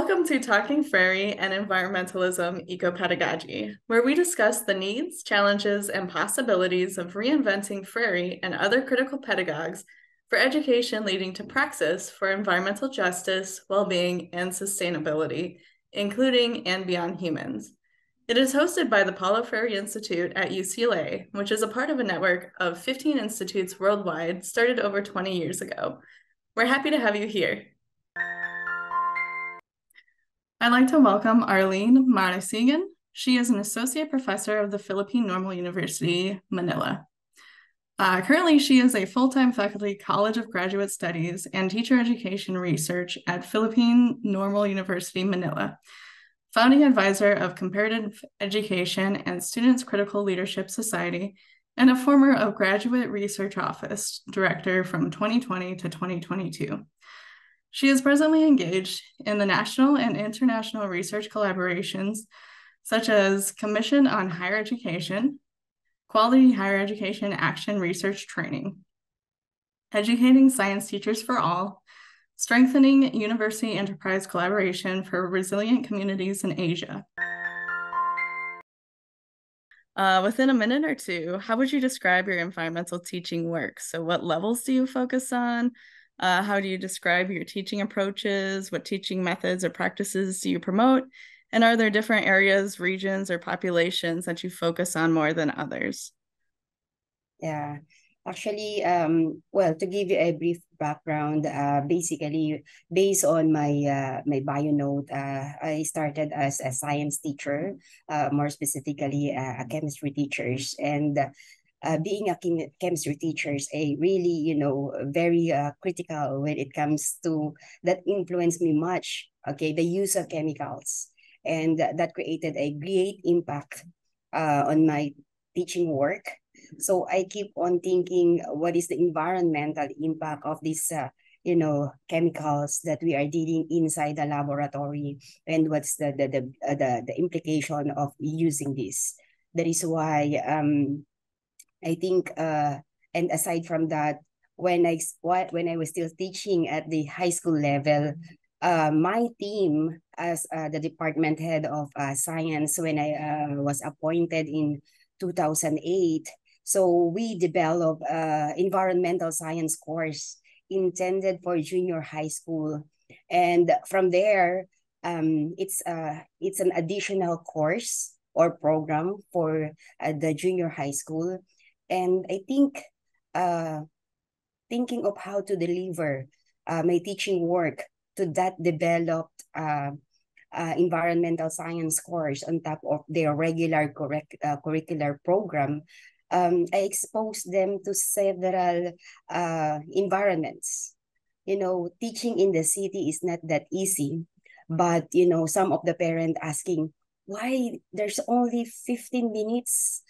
Welcome to Talking Prairie and Environmentalism Ecopedagogy, where we discuss the needs, challenges, and possibilities of reinventing Prairie and other critical pedagogues for education leading to praxis for environmental justice, well-being, and sustainability, including and beyond humans. It is hosted by the Paulo Freire Institute at UCLA, which is a part of a network of 15 institutes worldwide started over 20 years ago. We're happy to have you here. I'd like to welcome Arlene Marasigan. She is an associate professor of the Philippine Normal University, Manila. Currently, she is a full-time faculty College of Graduate Studies and Teacher Education Research at Philippine Normal University, Manila, founding advisor of Comparative Education and Students Critical Leadership Society, and a former of Graduate Research Office Director from 2020 to 2022. She is presently engaged in the national and international research collaborations, such as Commission on Higher Education, Quality Higher Education Action Research Training, Educating Science Teachers for All, Strengthening University Enterprise Collaboration for Resilient Communities in Asia. Within a minute or two, how would you describe your environmental teaching work? So what levels do you focus on? How do you describe your teaching approaches? What teaching methods or practices do you promote? And are there different areas, regions, or populations that you focus on more than others? Yeah, actually, well, to give you a brief background, basically, based on my bio note, I started as a science teacher, more specifically, a chemistry teachers, and being a chemistry teacher is a really, very critical when it comes to that influenced me much. Okay, the use of chemicals, and that created a great impact on my teaching work. So I keep on thinking, what is the environmental impact of these, chemicals that we are dealing inside the laboratory, and what's the implication of using this. That is why I think, and aside from that, when I was still teaching at the high school level, my team as the department head of science, when I was appointed in 2008, so we developed environmental science course intended for junior high school, and from there, it's an additional course or program for the junior high school. And I think thinking of how to deliver my teaching work to that developed environmental science course on top of their regular curricular program, I exposed them to several environments. Teaching in the city is not that easy, but some of the parents asking why there's only 15 minutes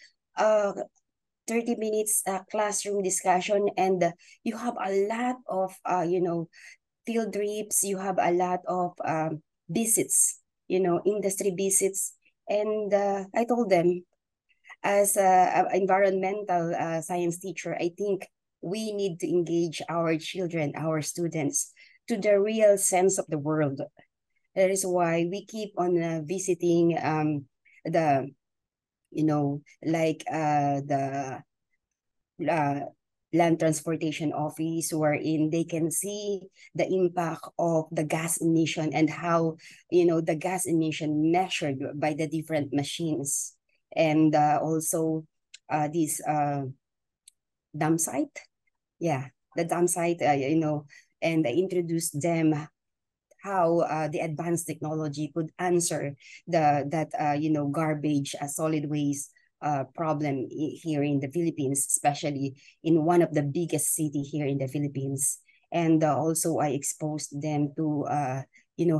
30 minutes classroom discussion, and you have a lot of field trips, you have a lot of visits, industry visits. And I told them, as an environmental science teacher, I think we need to engage our children, our students, to the real sense of the world. That is why we keep on visiting the the land transportation office, wherein they can see the impact of the gas emission and how the gas emission measured by the different machines, and also this dam site, the dam site, and I introduced them how the advanced technology could answer that garbage solid waste problem here in the Philippines, especially in one of the biggest city here in the Philippines. And also I exposed them to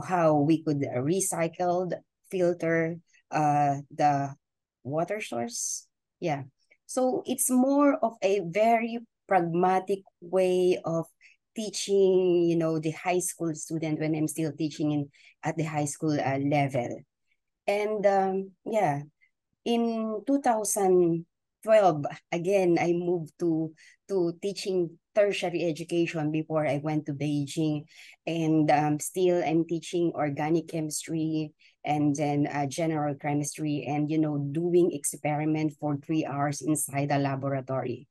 how we could recycle, filter the water source. Yeah. So it's more of a very pragmatic way of teaching, the high school student when I'm still teaching at the high school level. And in 2012, again, I moved to teaching tertiary education before I went to Beijing. And still I'm teaching organic chemistry and then general chemistry and, doing experiment for 3 hours inside the laboratory.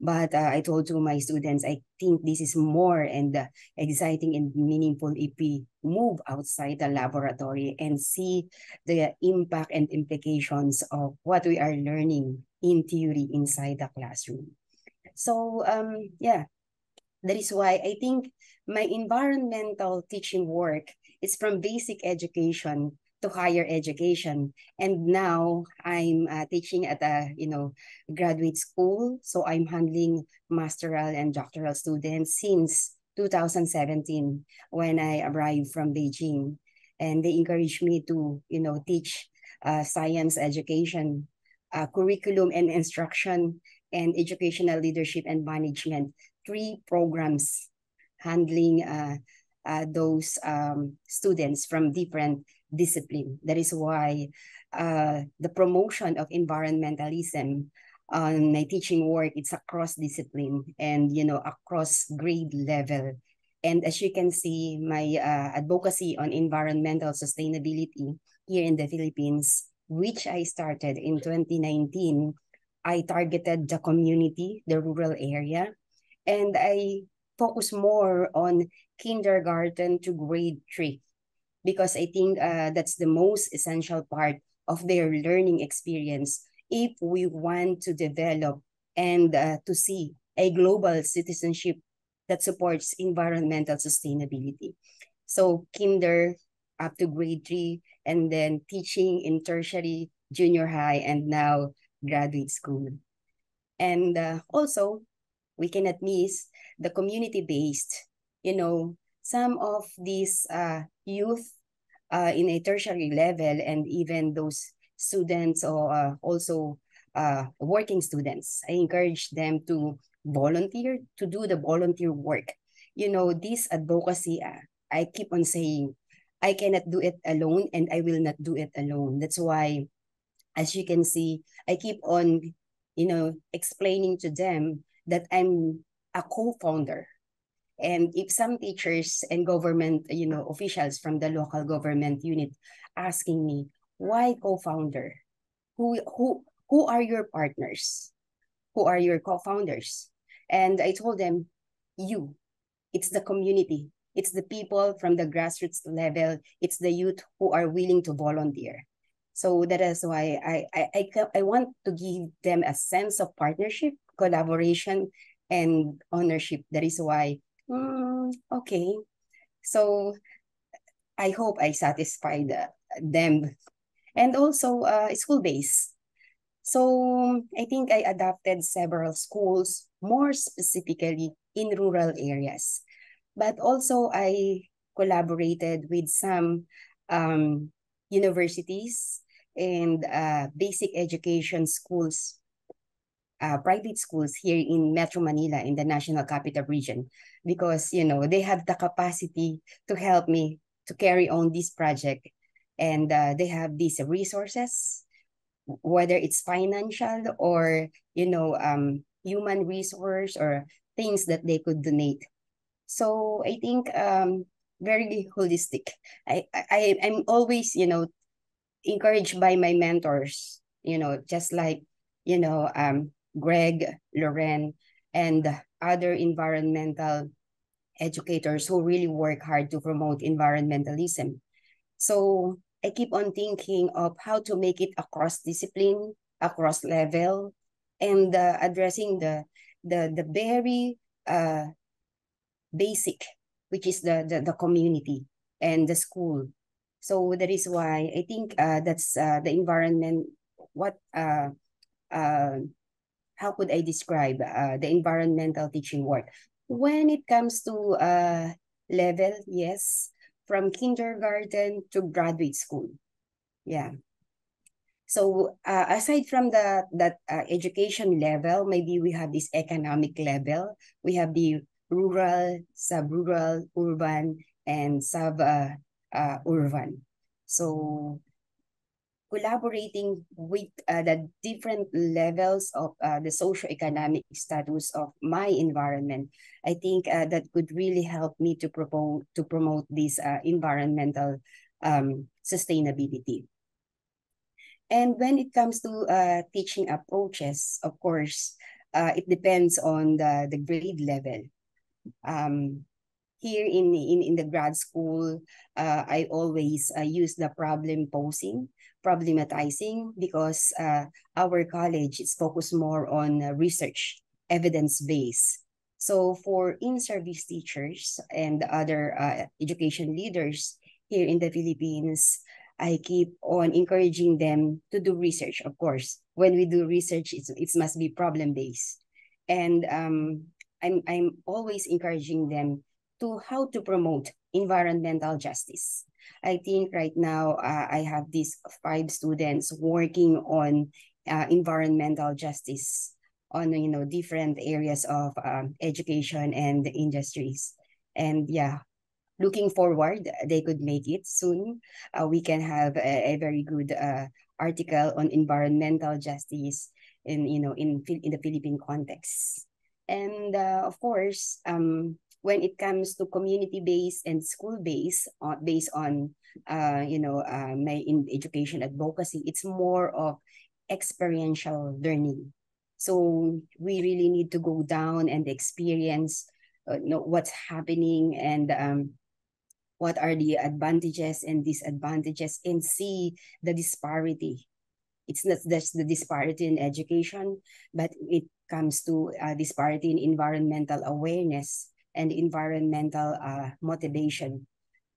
But I told to my students, I think this is more and exciting and meaningful if we move outside the laboratory and see the impact and implications of what we are learning in theory inside the classroom. So yeah, that is why I think my environmental teaching work is from basic education to higher education. And now I'm teaching at a, graduate school. So I'm handling masteral and doctoral students since 2017 when I arrived from Beijing. And they encouraged me to, teach science education, curriculum and instruction, and educational leadership and management, 3 programs handling those students from different discipline. That is why the promotion of environmentalism on my teaching work, it's across discipline and, across grade level. And as you can see, my advocacy on environmental sustainability here in the Philippines, which I started in 2019, I targeted the community, the rural area, and I focus more on kindergarten to grade 3 because I think that's the most essential part of their learning experience if we want to develop and to see a global citizenship that supports environmental sustainability. So kinder up to grade 3 and then teaching in tertiary, junior high, and now graduate school. And also, we cannot miss the community-based, some of these youth in a tertiary level and even those students or also working students. I encourage them to volunteer, to do the volunteer work. This advocacy, I keep on saying, I cannot do it alone and I will not do it alone. That's why, as you can see, I keep on, explaining to them that I'm a co-founder. And if some teachers and government, officials from the local government unit asking me, why co-founder? Who are your partners? Who are your co-founders? And I told them, you, it's the community. It's the people from the grassroots level. It's the youth who are willing to volunteer. So that is why I want to give them a sense of partnership, collaboration, and ownership. That is why, okay. So I hope I satisfied them. And also school-based. So I think I adopted several schools, more specifically in rural areas. But also I collaborated with some universities and basic education schools, private schools here in Metro Manila in the National Capital Region, because, they have the capacity to help me to carry on this project. And they have these resources, whether it's financial or, human resource or things that they could donate. So I think very holistic. I'm always, encouraged by my mentors, just like, Greg, Loren, and other environmental educators who really work hard to promote environmentalism. So I keep on thinking of how to make it across discipline, across level, and addressing the very basic, which is the community and the school. So that is why I think that's the environment. What how could I describe the environmental teaching work? When it comes to level, yes, from kindergarten to graduate school. Yeah. So aside from that education level, maybe we have this economic level. We have the rural, sub-rural, urban, and sub-urban. So collaborating with the different levels of the socioeconomic status of my environment, I think that could really help me to promote this environmental sustainability. And when it comes to teaching approaches, of course, it depends on the grade level. Here in the grad school, I always use the problematizing, because our college is focused more on research, evidence-based. So for in-service teachers and other education leaders here in the Philippines, I keep on encouraging them to do research. Of course, when we do research, it must be problem-based. And I'm always encouraging them to how to promote environmental justice. I think right now I have these 5 students working on environmental justice on different areas of education and industries. And yeah, looking forward, they could make it soon. We can have a very good article on environmental justice in the Philippine context. And of course, when it comes to community-based and school-based, based on my in education advocacy, it's more of experiential learning. So we really need to go down and experience what's happening, and what are the advantages and disadvantages, and see the disparity. It's not just the disparity in education, but it comes to disparity in environmental awareness and environmental motivation.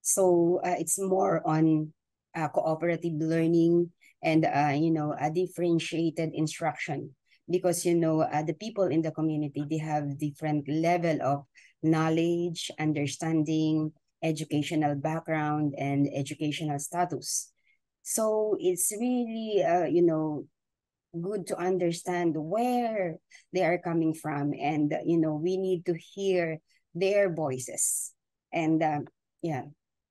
So it's more on cooperative learning and a differentiated instruction, because the people in the community, they have different level of knowledge, understanding, educational background, and educational status. So it's really good to understand where they are coming from, and we need to hear their voices. And yeah,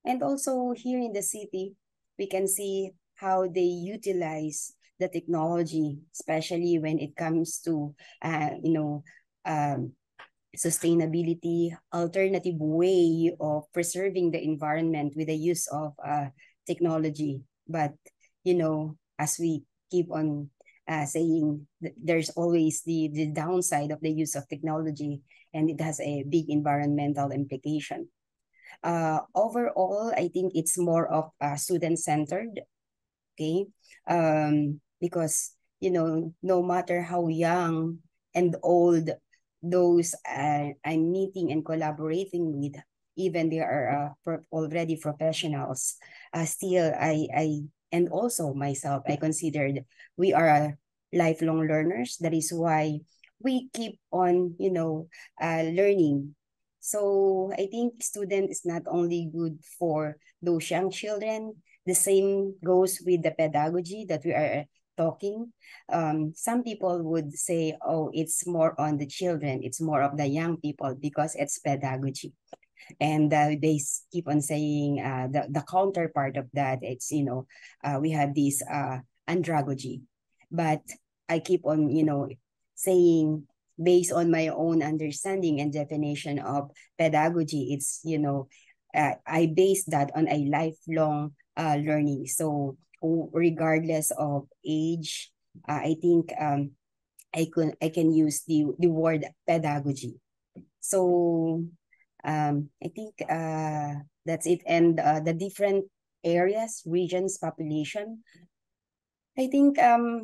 and also here in the city, we can see how they utilize the technology, especially when it comes to um, sustainability, alternative way of preserving the environment with the use of technology. But as we keep on saying, there's always the downside of the use of technology, and it has a big environmental implication. Overall, I think it's more of student-centered, okay? Because, no matter how young and old those I'm meeting and collaborating with, even they are already professionals, still and also myself, I considered we are lifelong learners. That is why we keep on, learning. So I think student is not only good for those young children. The same goes with the pedagogy that we are talking. Some people would say, oh, it's more on the children, it's more of the young people because it's pedagogy. And they keep on saying the counterpart of that, it's, we have this andragogy. But I keep on, saying, based on my own understanding and definition of pedagogy, it's, I base that on a lifelong learning. So regardless of age, I think I can use the word pedagogy. So I think that's it. And the different areas, regions, population, I think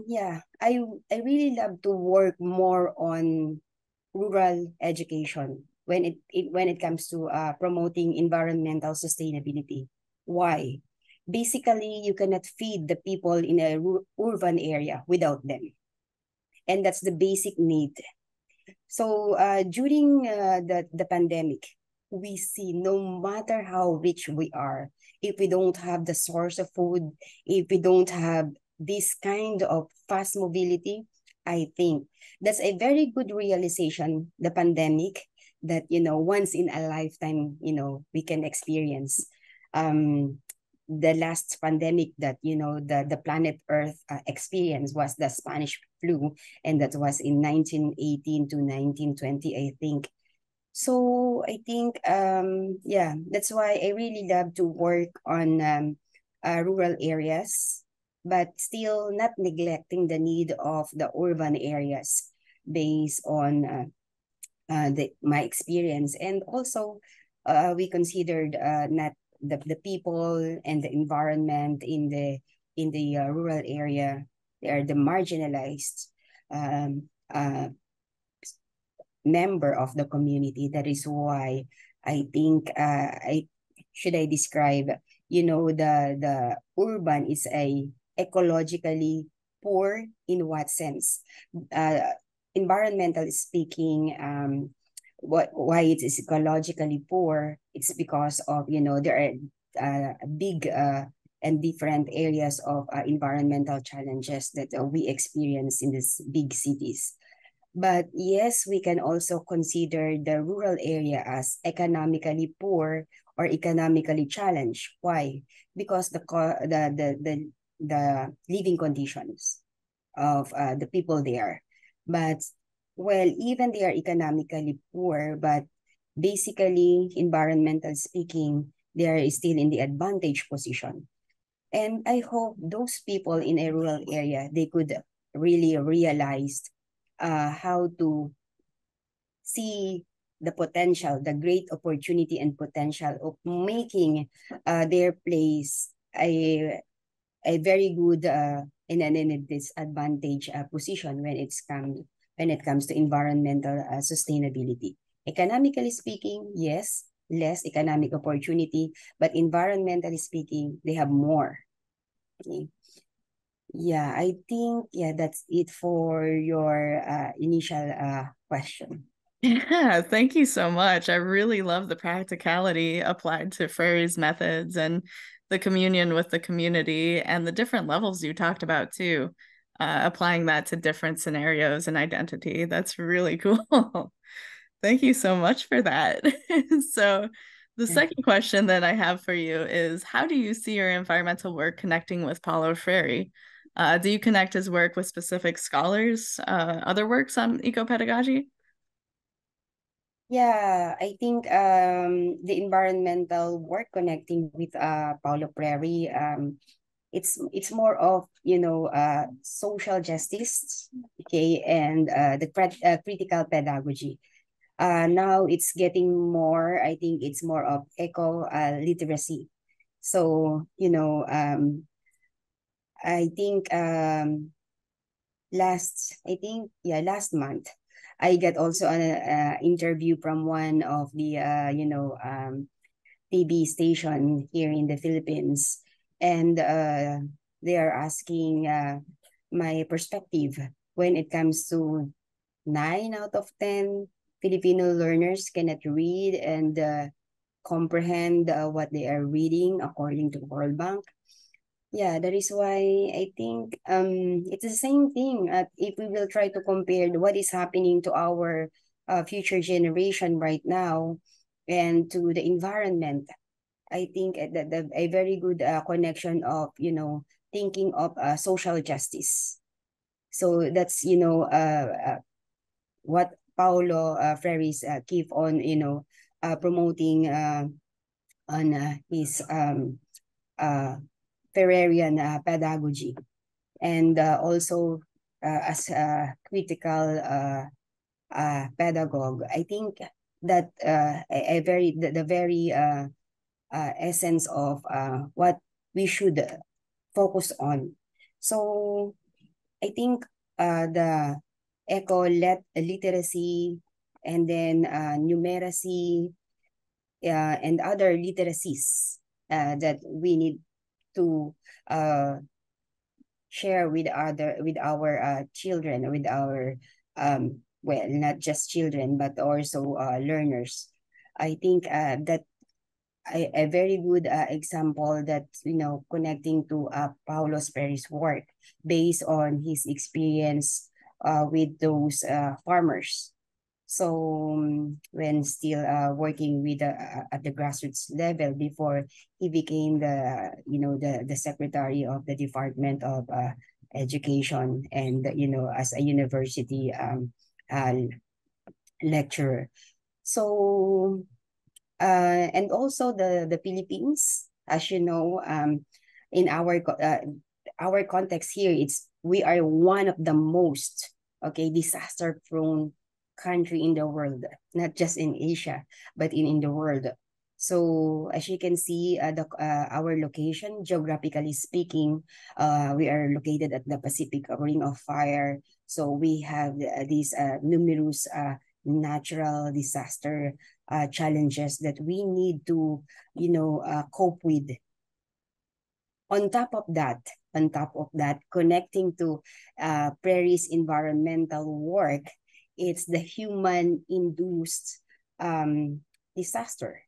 yeah, I really love to work more on rural education when when it comes to promoting environmental sustainability. Why? Basically, you cannot feed the people in a urban area without them, and that's the basic need. So during the pandemic, we see no matter how rich we are, if we don't have the source of food, if we don't have this kind of fast mobility, I think that's a very good realization, the pandemic, that, once in a lifetime, we can experience. the last pandemic that the planet Earth experienced was the Spanish flu, and that was in 1918 to 1920, I think. So I think yeah, that's why I really love to work on rural areas, but still not neglecting the need of the urban areas based on my experience. And also we considered not the people and the environment in the rural area. They are the marginalized um, member of the community. That is why I think I describe, the urban is a ecologically poor in what sense? Environmentally speaking, why it is ecologically poor? It's because of, there are big and different areas of environmental challenges that we experience in these big cities. But yes, we can also consider the rural area as economically poor or economically challenged. Why? Because the living conditions of the people there. But well, even they are economically poor, but basically, environmental speaking, they are still in the advantage position. And I hope those people in a rural area, they could really realize how to see the potential, the great opportunity and potential of making their place a very good in a disadvantage position when it comes to environmental sustainability. Economically speaking, yes, less economic opportunity, but environmentally speaking, they have more. Okay. Yeah, I think, yeah, that's it for your initial question. Yeah, thank you so much. I really love the practicality applied to Frery's methods and the communion with the community and the different levels you talked about too, applying that to different scenarios and identity. That's really cool. Thank you so much for that. So, the second question that I have for you is, how do you see your environmental work connecting with Paulo Freire? Do you connect his work with specific scholars, other works on ecopedagogy? Yeah, I think the environmental work connecting with Paulo Freire, it's more of, social justice, okay, and the critical pedagogy. Now it's getting more, I think it's more of eco literacy. So, I think last month, I got also an interview from one of the TV station here in the Philippines, and they are asking my perspective when it comes to 9 out of 10 Filipino learners cannot read and comprehend what they are reading according to World Bank. Yeah, that is why I think it's the same thing. If we will try to compare what is happening to our future generation right now and to the environment, I think that a very good connection of, thinking of social justice. So that's, what Paulo Freire keep on, promoting on his Ferrerian pedagogy, and also as a critical pedagogue. I think that a very the very essence of what we should focus on. So I think the literacy, and then numeracy, and other literacies that we need to share with our children, with our well, not just children but also learners. I think that a very good example that, connecting to Paulo Freire's work based on his experience with those farmers. So when still working with at the grassroots level before he became the secretary of the Department of Education, and as a university lecturer. So and also the Philippines, as you know, in our context here, we are one of the most disaster prone country in the world, not just in Asia, but in the world. So as you can see, our location, geographically speaking, we are located at the Pacific Ring of Fire. So we have these numerous natural disaster challenges that we need to, cope with. On top of that, connecting to Prairie's environmental work, it's the human-induced disaster.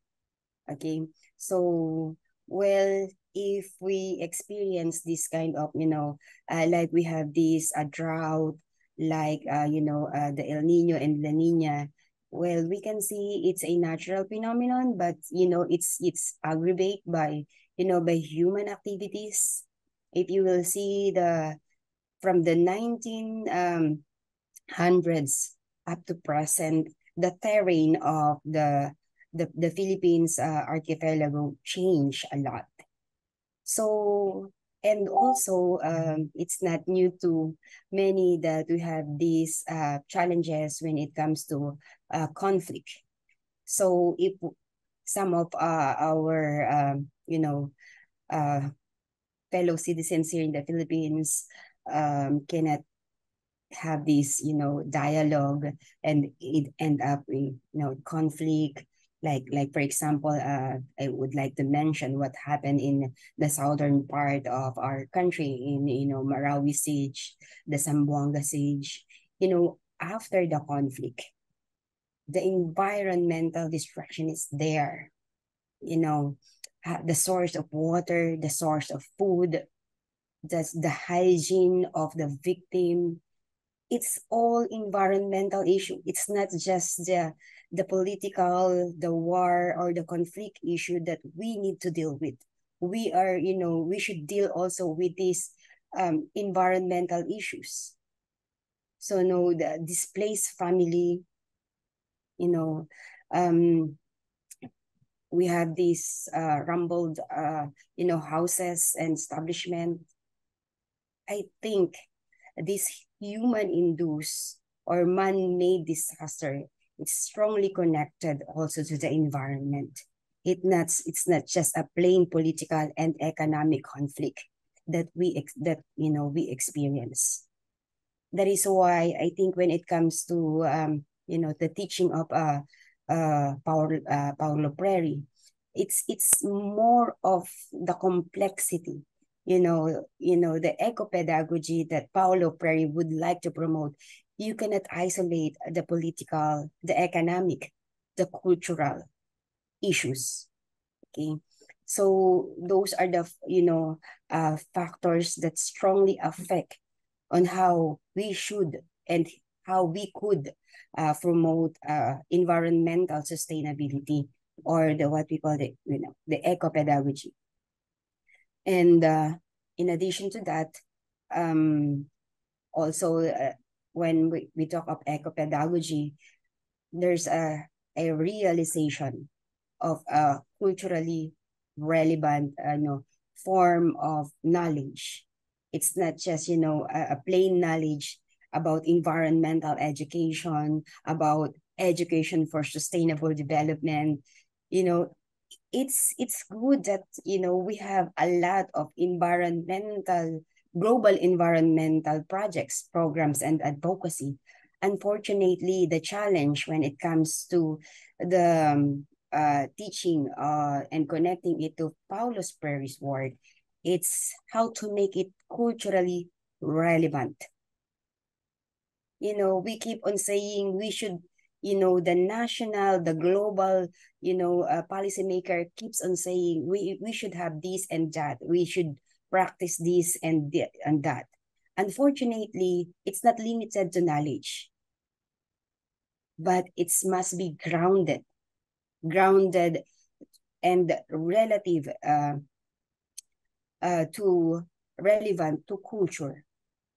Okay, so well, if we experience this kind of, like we have this drought, like the El Nino and La Nina, well, we can see it's a natural phenomenon, but it's aggravated by by human activities. If you will see from the 1900s up to present, the terrain of the Philippines archipelago changed a lot. So, and also, it's not new to many that we have these challenges when it comes to conflict. So, if some of our, fellow citizens here in the Philippines cannot have this, dialogue, and it end up with, conflict. Like for example, I would like to mention what happened in the southern part of our country in, Marawi siege, the Zamboanga siege. After the conflict, the environmental destruction is there. The source of water, the source of food, the hygiene of the victim. It's all environmental issue. It's not just the political, the war, or the conflict issue that we need to deal with. We should deal also with these environmental issues. So no, the displaced family, we have these rumbled, houses and establishment. I think this human-induced or man-made disaster, it's strongly connected also to the environment. It's not just a plain political and economic conflict that we experience. That is why I think when it comes to the teaching of Paulo Freire, it's more of the complexity, the eco-pedagogy that Paulo Freire would like to promote. You cannot isolate the political, the economic, the cultural issues. Okay, so those are the factors that strongly affect on how we should and how we could promote environmental sustainability, or what we call the eco-pedagogy. And in addition to that, also when we talk of eco-pedagogy, there's a realization of a culturally relevant form of knowledge. It's not just a plain knowledge about environmental education, about education for sustainable development. It's good that we have a lot of global environmental projects, programs, and advocacy. Unfortunately, the challenge when it comes to the teaching and connecting it to Paulo Freire's work, it's how to make it culturally relevant. We keep on saying we should, the national, the global, policymaker keeps on saying we should have this and that. We should practice this and that. Unfortunately, it's not limited to knowledge. but it must be grounded and relative to relevant to culture.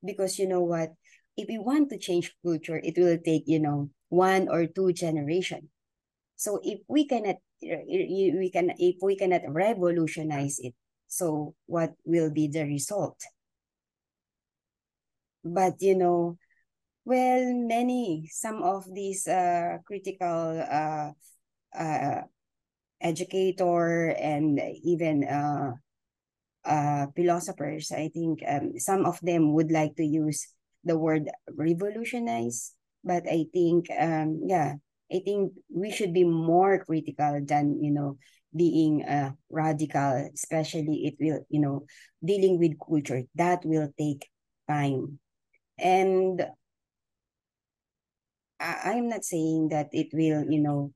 Because you know what, if we want to change culture, it will take, you know, 1 or 2 generations. So if we cannot if we cannot revolutionize it, so what will be the result? But you know, well, some of these critical uh, educator and even philosophers, I think some of them would like to use the word revolutionize, but I think yeah, I think we should be more critical than, you know, being radical, especially it will, you know, dealing with culture that will take time. And I'm not saying that it will, you know,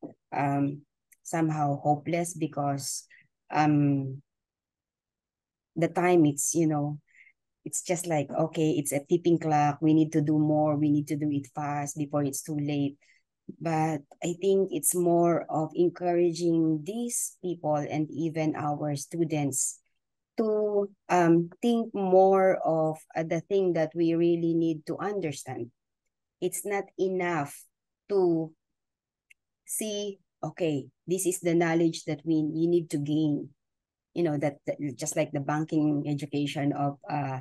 somehow hopeless, because um the time, it's, you know, it's just like, okay, it's a tipping clock, we need to do more, we need to do it fast before it's too late. But I think it's more of encouraging these people and even our students to think more of the thing that we really need to understand. It's not enough to see, okay, this is the knowledge that we need to gain, you know, that just like the banking education of uh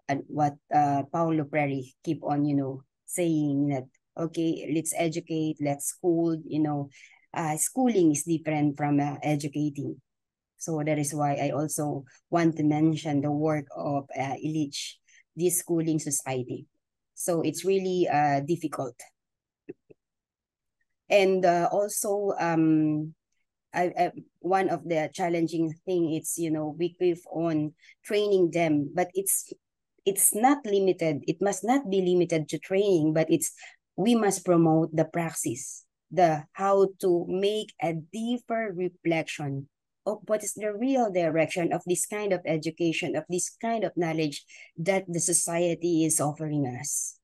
and what Paulo Freire keep on, you know, saying that, okay, let's educate, let's school, you know, schooling is different from educating. So that is why I also want to mention the work of Illich, this schooling society. So it's really difficult. And also, one of the challenging thing, it's, you know, we keep on training them, but it's not limited, it must not be limited to training, but it's, we must promote the praxis, the how to make a deeper reflection of what is the real direction of this kind of education, of this kind of knowledge that the society is offering us.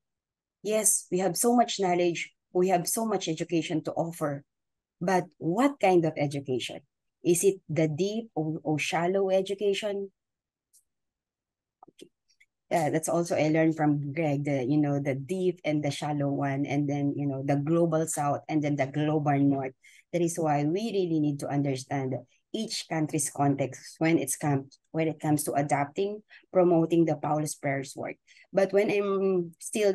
Yes, we have so much knowledge, we have so much education to offer, but what kind of education? Is it the deep or shallow education? Yeah, that's also I learned from Greg, the, you know, the deep and the shallow one, and then, you know, the global south and then the global north. That is why we really need to understand each country's context when it comes to adapting, promoting the Paulus Prayers work. But when I'm still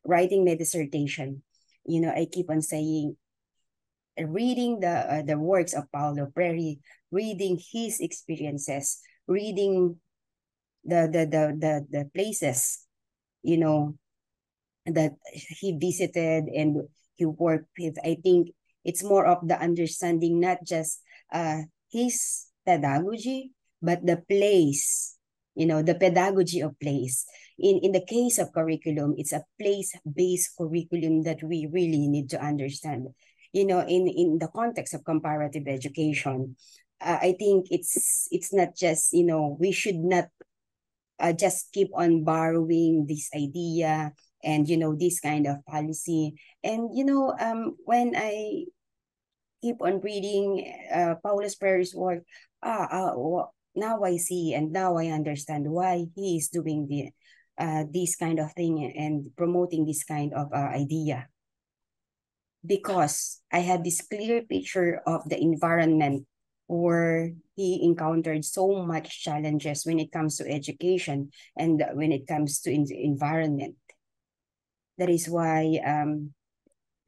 writing my dissertation, you know, I keep on saying, reading the works of Paulo Freire, reading his experiences, reading the places, you know, that he visited and he worked with. I think it's more of the understanding, not just his pedagogy, but the place, you know, the pedagogy of place. In the case of curriculum, it's a place-based curriculum that we really need to understand. You know, in the context of comparative education, I think it's not just, you know, we should not just keep on borrowing this idea and, you know, this kind of policy. And you know, when I keep on reading Paulus Freire's work, now I see and now I understand why he is doing this kind of thing and promoting this kind of idea, because I had this clear picture of the environment where he encountered so much challenges when it comes to education and when it comes to environment. That is why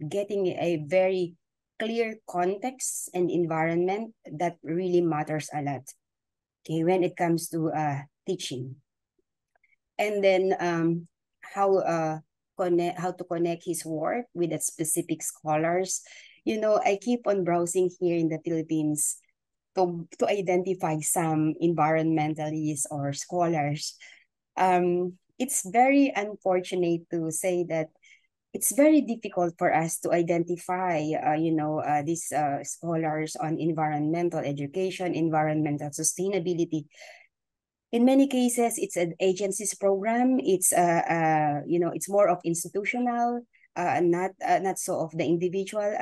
getting a very clear context and environment, that really matters a lot, okay, when it comes to teaching. And then how to connect his work with the specific scholars. You know, I keep on browsing here in the Philippines to identify some environmentalists or scholars. It's very unfortunate to say that it's very difficult for us to identify, these scholars on environmental education, environmental sustainability. In many cases, it's an agencies program. It's it's more of institutional, not so of the individual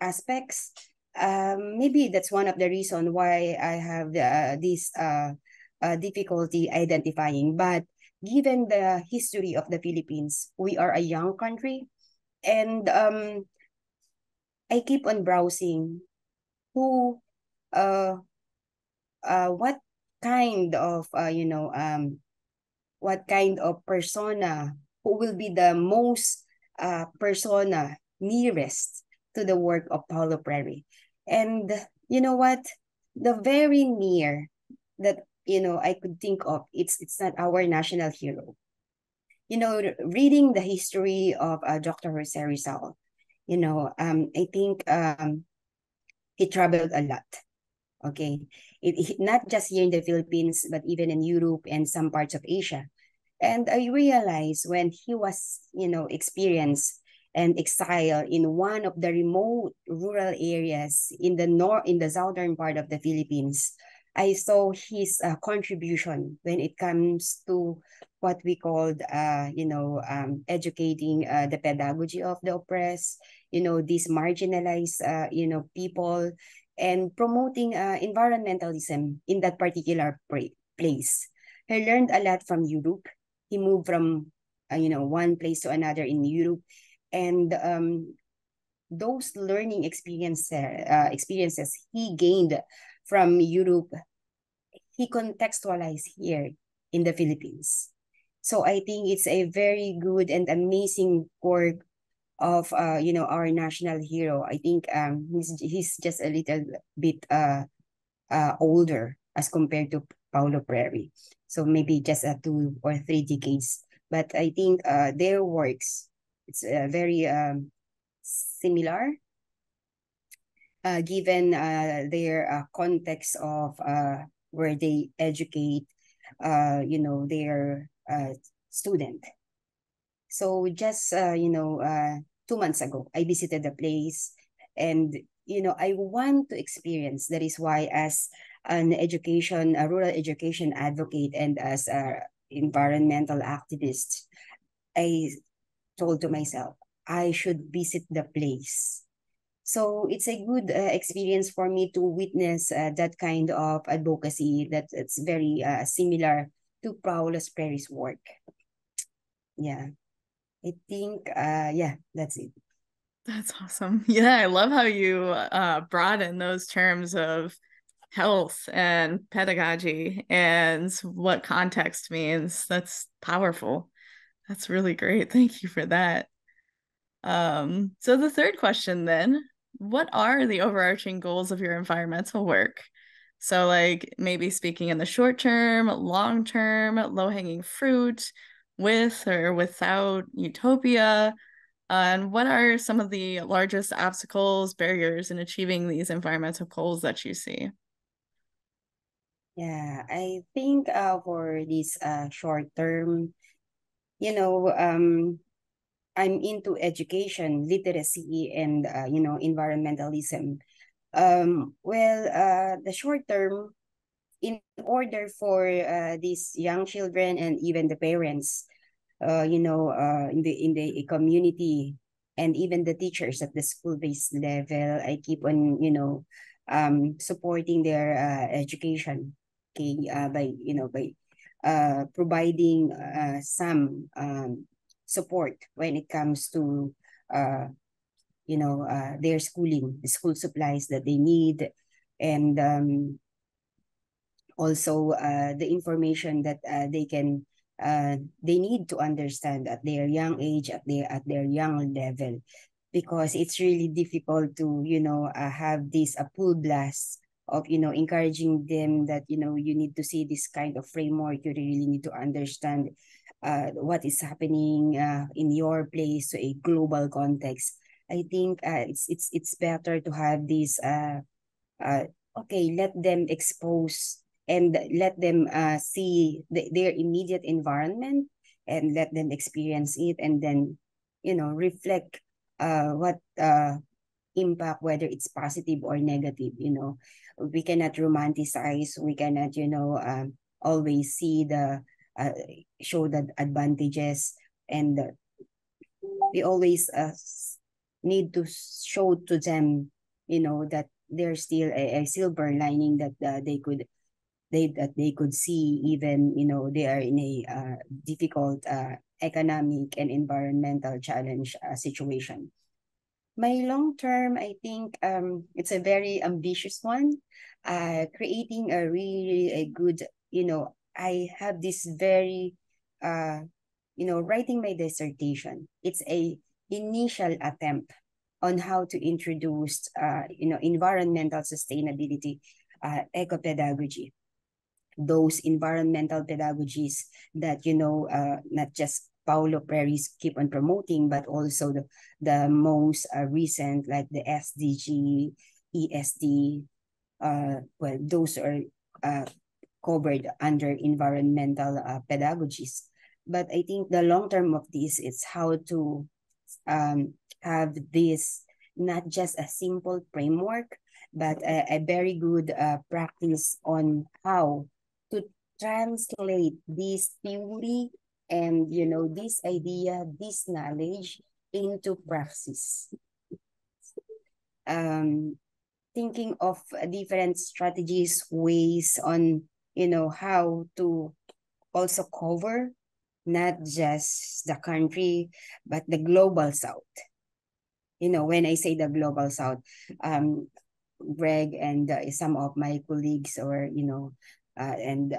aspects. Maybe that's one of the reason why I have this difficulty identifying. But given the history of the Philippines, we are a young country, and I keep on browsing who uh what kind of what kind of persona who will be the most persona nearest to the work of Paulo Freire. And you know what? The very near that I could think of, it's not our national hero. Reading the history of Dr. Jose Rizal, I think he traveled a lot. Okay, not just here in the Philippines, but even in Europe and some parts of Asia. And I realized when he was, experienced and exiled in one of the remote rural areas in the southern part of the Philippines, I saw his contribution when it comes to what we called, educating the pedagogy of the oppressed, these marginalized, people, and promoting environmentalism in that particular place. I learned a lot from Europe. He moved from, one place to another in Europe, and those learning experiences he gained from Europe, he contextualized here in the Philippines. So I think it's a very good and amazing work of our national hero. I think he's just a little bit older as compared to Paulo Freire. So maybe just 2 or 3 decades. But I think their works, it's very similar, given their context of where they educate, their student. So just 2 months ago, I visited the place, and I want to experience. That is why, as a rural education advocate, and as a environmental activist, I told to myself I should visit the place. So it's a good experience for me to witness that kind of advocacy that's very similar to Paulo Freire's work. Yeah. I think, yeah, that's it. That's awesome. Yeah, I love how you brought in those terms of health and pedagogy and what context means. That's powerful. That's really great. Thank you for that. So the third question then, what are the overarching goals of your environmental work? So like maybe speaking in the short term, long term, low-hanging fruit, with or without utopia. And what are some of the largest obstacles, barriers in achieving these environmental goals that you see? Yeah, I think for this short term, I'm into education, literacy, and environmentalism. The short term, in order for these young children and even the parents, in the community, and even the teachers at the school-based level, I keep on supporting their education. Okay, by providing some support when it comes to their schooling, the school supplies that they need, and also the information that they need to understand at their young age, at their young level, because it's really difficult to have this a full blast of encouraging them that you need to see this kind of framework. You really need to understand what is happening in your place to a global context. I think it's better to have this uh, okay, let them expose and let them see their immediate environment, and let them experience it, and then reflect what impact, whether it's positive or negative. We cannot romanticize, we cannot, always see uh, show the advantages, and we always need to show to them, that there's still a silver lining that they could see, even they are in a difficult economic and environmental challenge situation. My long term, I think it's a very ambitious one. Creating a really a good, I have this very, writing my dissertation. It's a initial attempt on how to introduce, environmental sustainability, eco-pedagogy, those environmental pedagogies that, not just Paulo Freires keep on promoting, but also the most recent, like the SDG, ESD, well, those are covered under environmental pedagogies. But I think the long term of this is how to have this not just a simple framework, but a very good practice on how to translate this theory and, this idea, this knowledge into praxis. Thinking of different strategies, ways on, how to also cover not just the country, but the global south. When I say the global south, Greg and some of my colleagues, or, and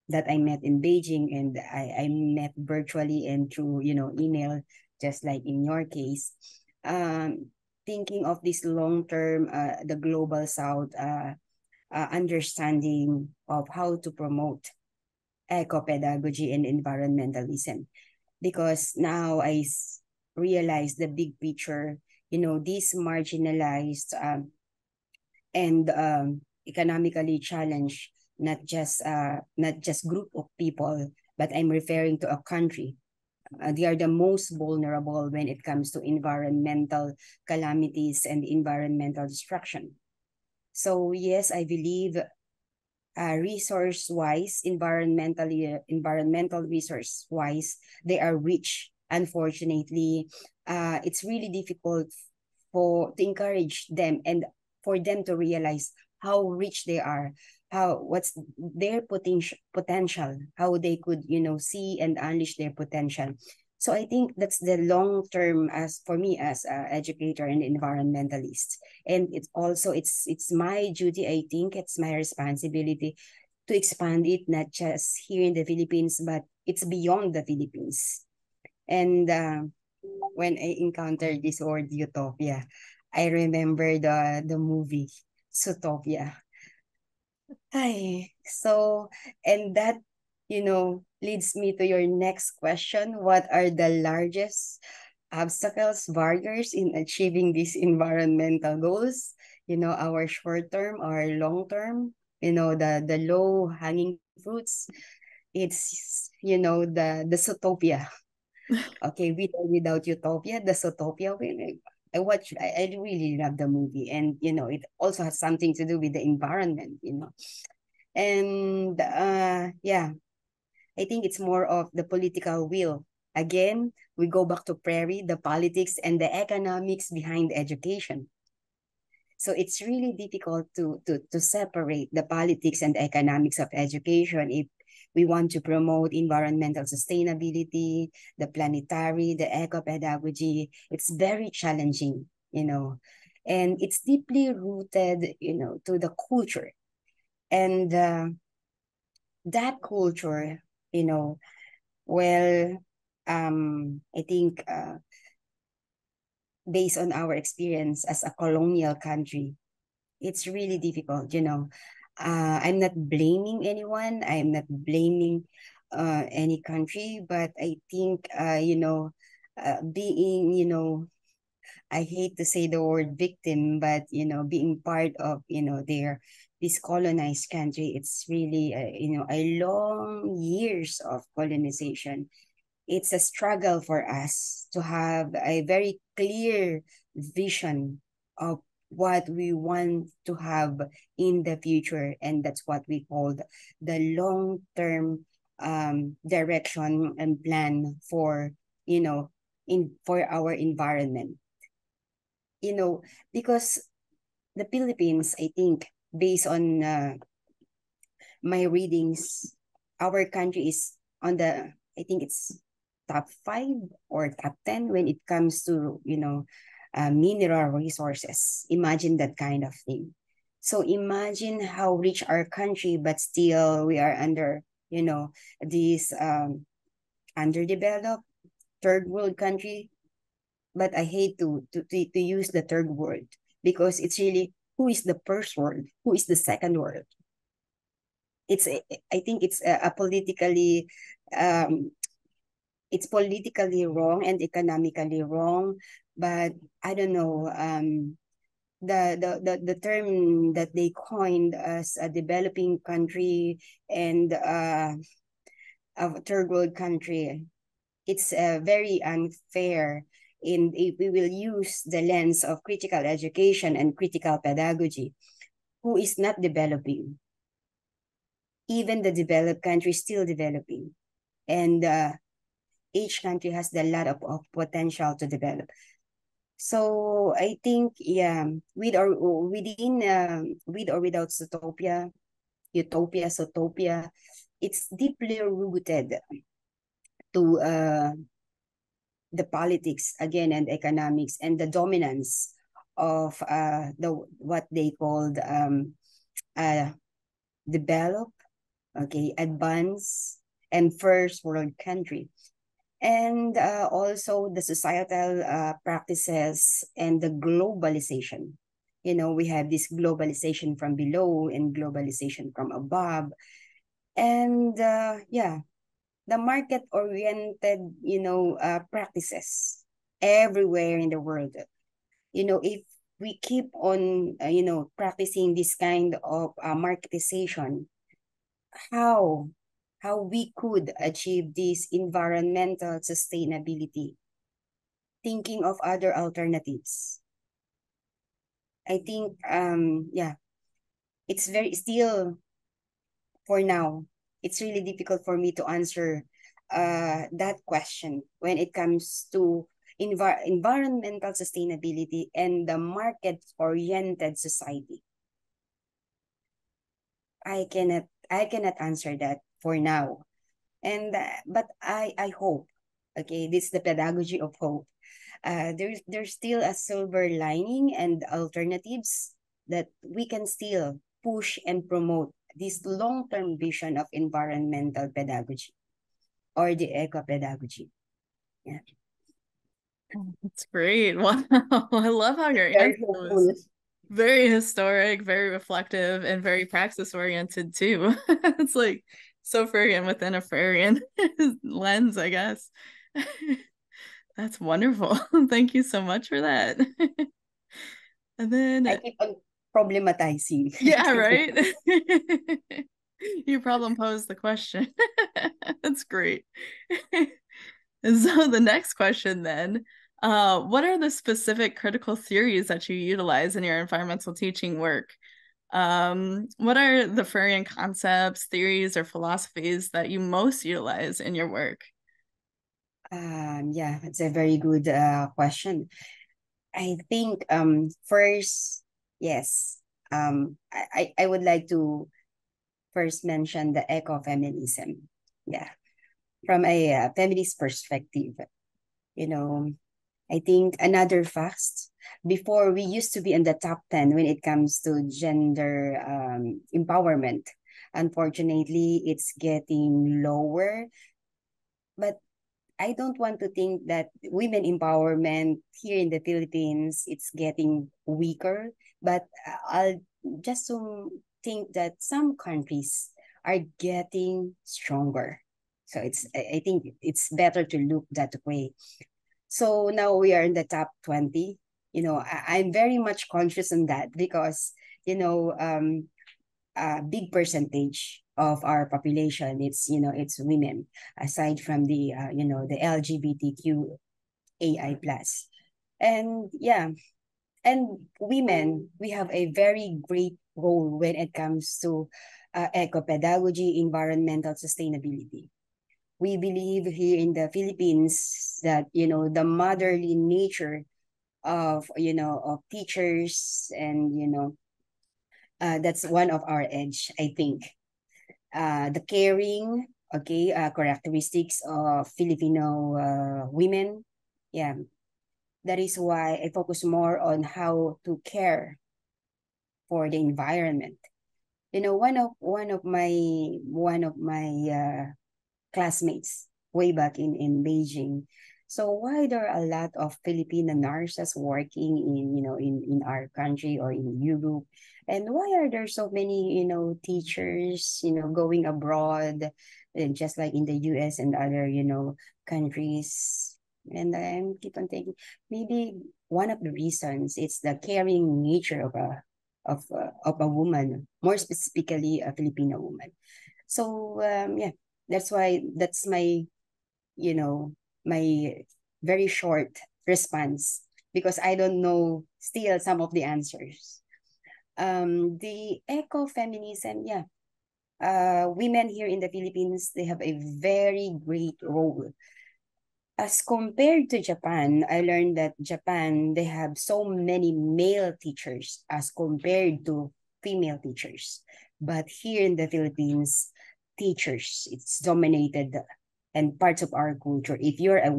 that I met in Beijing, and I met virtually and through, email, just like in your case. Thinking of this long-term, the global south, understanding of how to promote eco-pedagogy and environmentalism. Because now I realize the big picture, this marginalized and economically challenged, not just group of people, but I'm referring to a country. They are the most vulnerable when it comes to environmental calamities and environmental destruction. So yes, I believe resource-wise, environmental resource-wise, they are rich. Unfortunately, it's really difficult to encourage them and for them to realize how rich they are, what's their potential, how they could, see and unleash their potential. So I think that's the long term, as for me as an educator and environmentalist. And it's also it's my duty, I think it's my responsibility to expand it, not just here in the Philippines, but it's beyond the Philippines. And when I encountered this word utopia, I remember the movie Zootopia. Hi. So, and that, leads me to your next question. What are the largest obstacles, barriers in achieving these environmental goals? Our short term, our long term, the low hanging fruits. It's, the Zootopia. Okay, with or without utopia, the Zootopia. I really love the movie, and it also has something to do with the environment, and yeah, I think it's more of the political will. Again, we go back to Prairie, the politics and the economics behind education. So it's really difficult to separate the politics and the economics of education if we want to promote environmental sustainability, the planetary, the eco-pedagogy. It's very challenging, and it's deeply rooted, to the culture. And that culture, well, I think based on our experience as a colonial country, it's really difficult, I'm not blaming anyone. I'm not blaming any country, but I think, being, I hate to say the word victim, but, being part of, this colonized country, it's really, a long years of colonization. It's a struggle for us to have a very clear vision of what we want to have in the future, and that's what we call the long-term direction and plan for, for our environment. Because the Philippines, I think, based on my readings, our country is on the, I think it's top 5 or top 10 when it comes to, mineral resources. Imagine that kind of thing. So imagine how rich our country, but still we are under, this underdeveloped third world country. But I hate to use the third world, because it's really, who is the first world? Who is the second world? I think a politically, it's politically wrong and economically wrong, but I don't know, the term that they coined as a developing country and a third world country, it's very unfair. If we will use the lens of critical education and critical pedagogy, who is not developing? Even the developed country is still developing, and each country has a lot of potential to develop. So I think, yeah, with or without Zootopia, Utopia, Zootopia, it's deeply rooted to the politics again and economics and the dominance of what they called develop, okay, advance, and first world country. And also the societal practices and the globalization. We have this globalization from below and globalization from above. And yeah, the market-oriented, practices everywhere in the world. If we keep on, practicing this kind of marketization, how we could achieve this environmental sustainability, thinking of other alternatives. I think, yeah, it's very still, for now, it's really difficult for me to answer that question when it comes to environmental sustainability and the market-oriented society. I cannot answer that for now. And but I hope, okay, this is the pedagogy of hope. There's still a silver lining and alternatives that we can still push and promote this long-term vision of environmental pedagogy or the eco-pedagogy. Yeah. Oh, that's great. Wow. I love how your Very answer hopeful. was very historic, very reflective, and very praxis oriented too. It's like so Freudian within a Freudian lens, I guess. That's wonderful. Thank you so much for that. And I then, keep on problematizing. yeah, right? You problem posed the question. That's great. So the next question then, what are the specific critical theories that you utilize in your environmental teaching work? What are the Freudian concepts, theories, or philosophies that you most utilize in your work? Yeah, it's a very good question. I think first, yes, I would like to first mention the ecofeminism. Yeah, from a feminist perspective, I think another fact, before we used to be in the top 10 when it comes to gender empowerment. Unfortunately, it's getting lower, but I don't want to think that women empowerment here in the Philippines, it's getting weaker, but I'll just to think that some countries are getting stronger. So I think it's better to look that way. So now we are in the top 20. I'm very much conscious on that because, a big percentage of our population, it's women, aside from the LGBTQ AI plus. And yeah, And women, we have a very great role when it comes to eco-pedagogy, environmental sustainability. We believe here in the Philippines that, the motherly nature of teachers, and, that's one of our edge, I think. The caring, okay, characteristics of Filipino women. Yeah, that is why I focus more on how to care for the environment. One of my classmates way back in Beijing. So why there are a lot of Filipino nurses working in our country or in Europe, and why are there so many teachers going abroad, and just like in the U.S. and other countries. And I keep on thinking, maybe one of the reasons it's the caring nature of a woman, more specifically a Filipino woman. So yeah, that's you know my very short response, because I don't know still some of the answers. The ecofeminism, yeah. Women here in the Philippines, they have a very great role. As compared to Japan, I learned that Japan, they have so many male teachers as compared to female teachers. But here in the Philippines, teachers, it's dominated, and parts of our culture. If you're a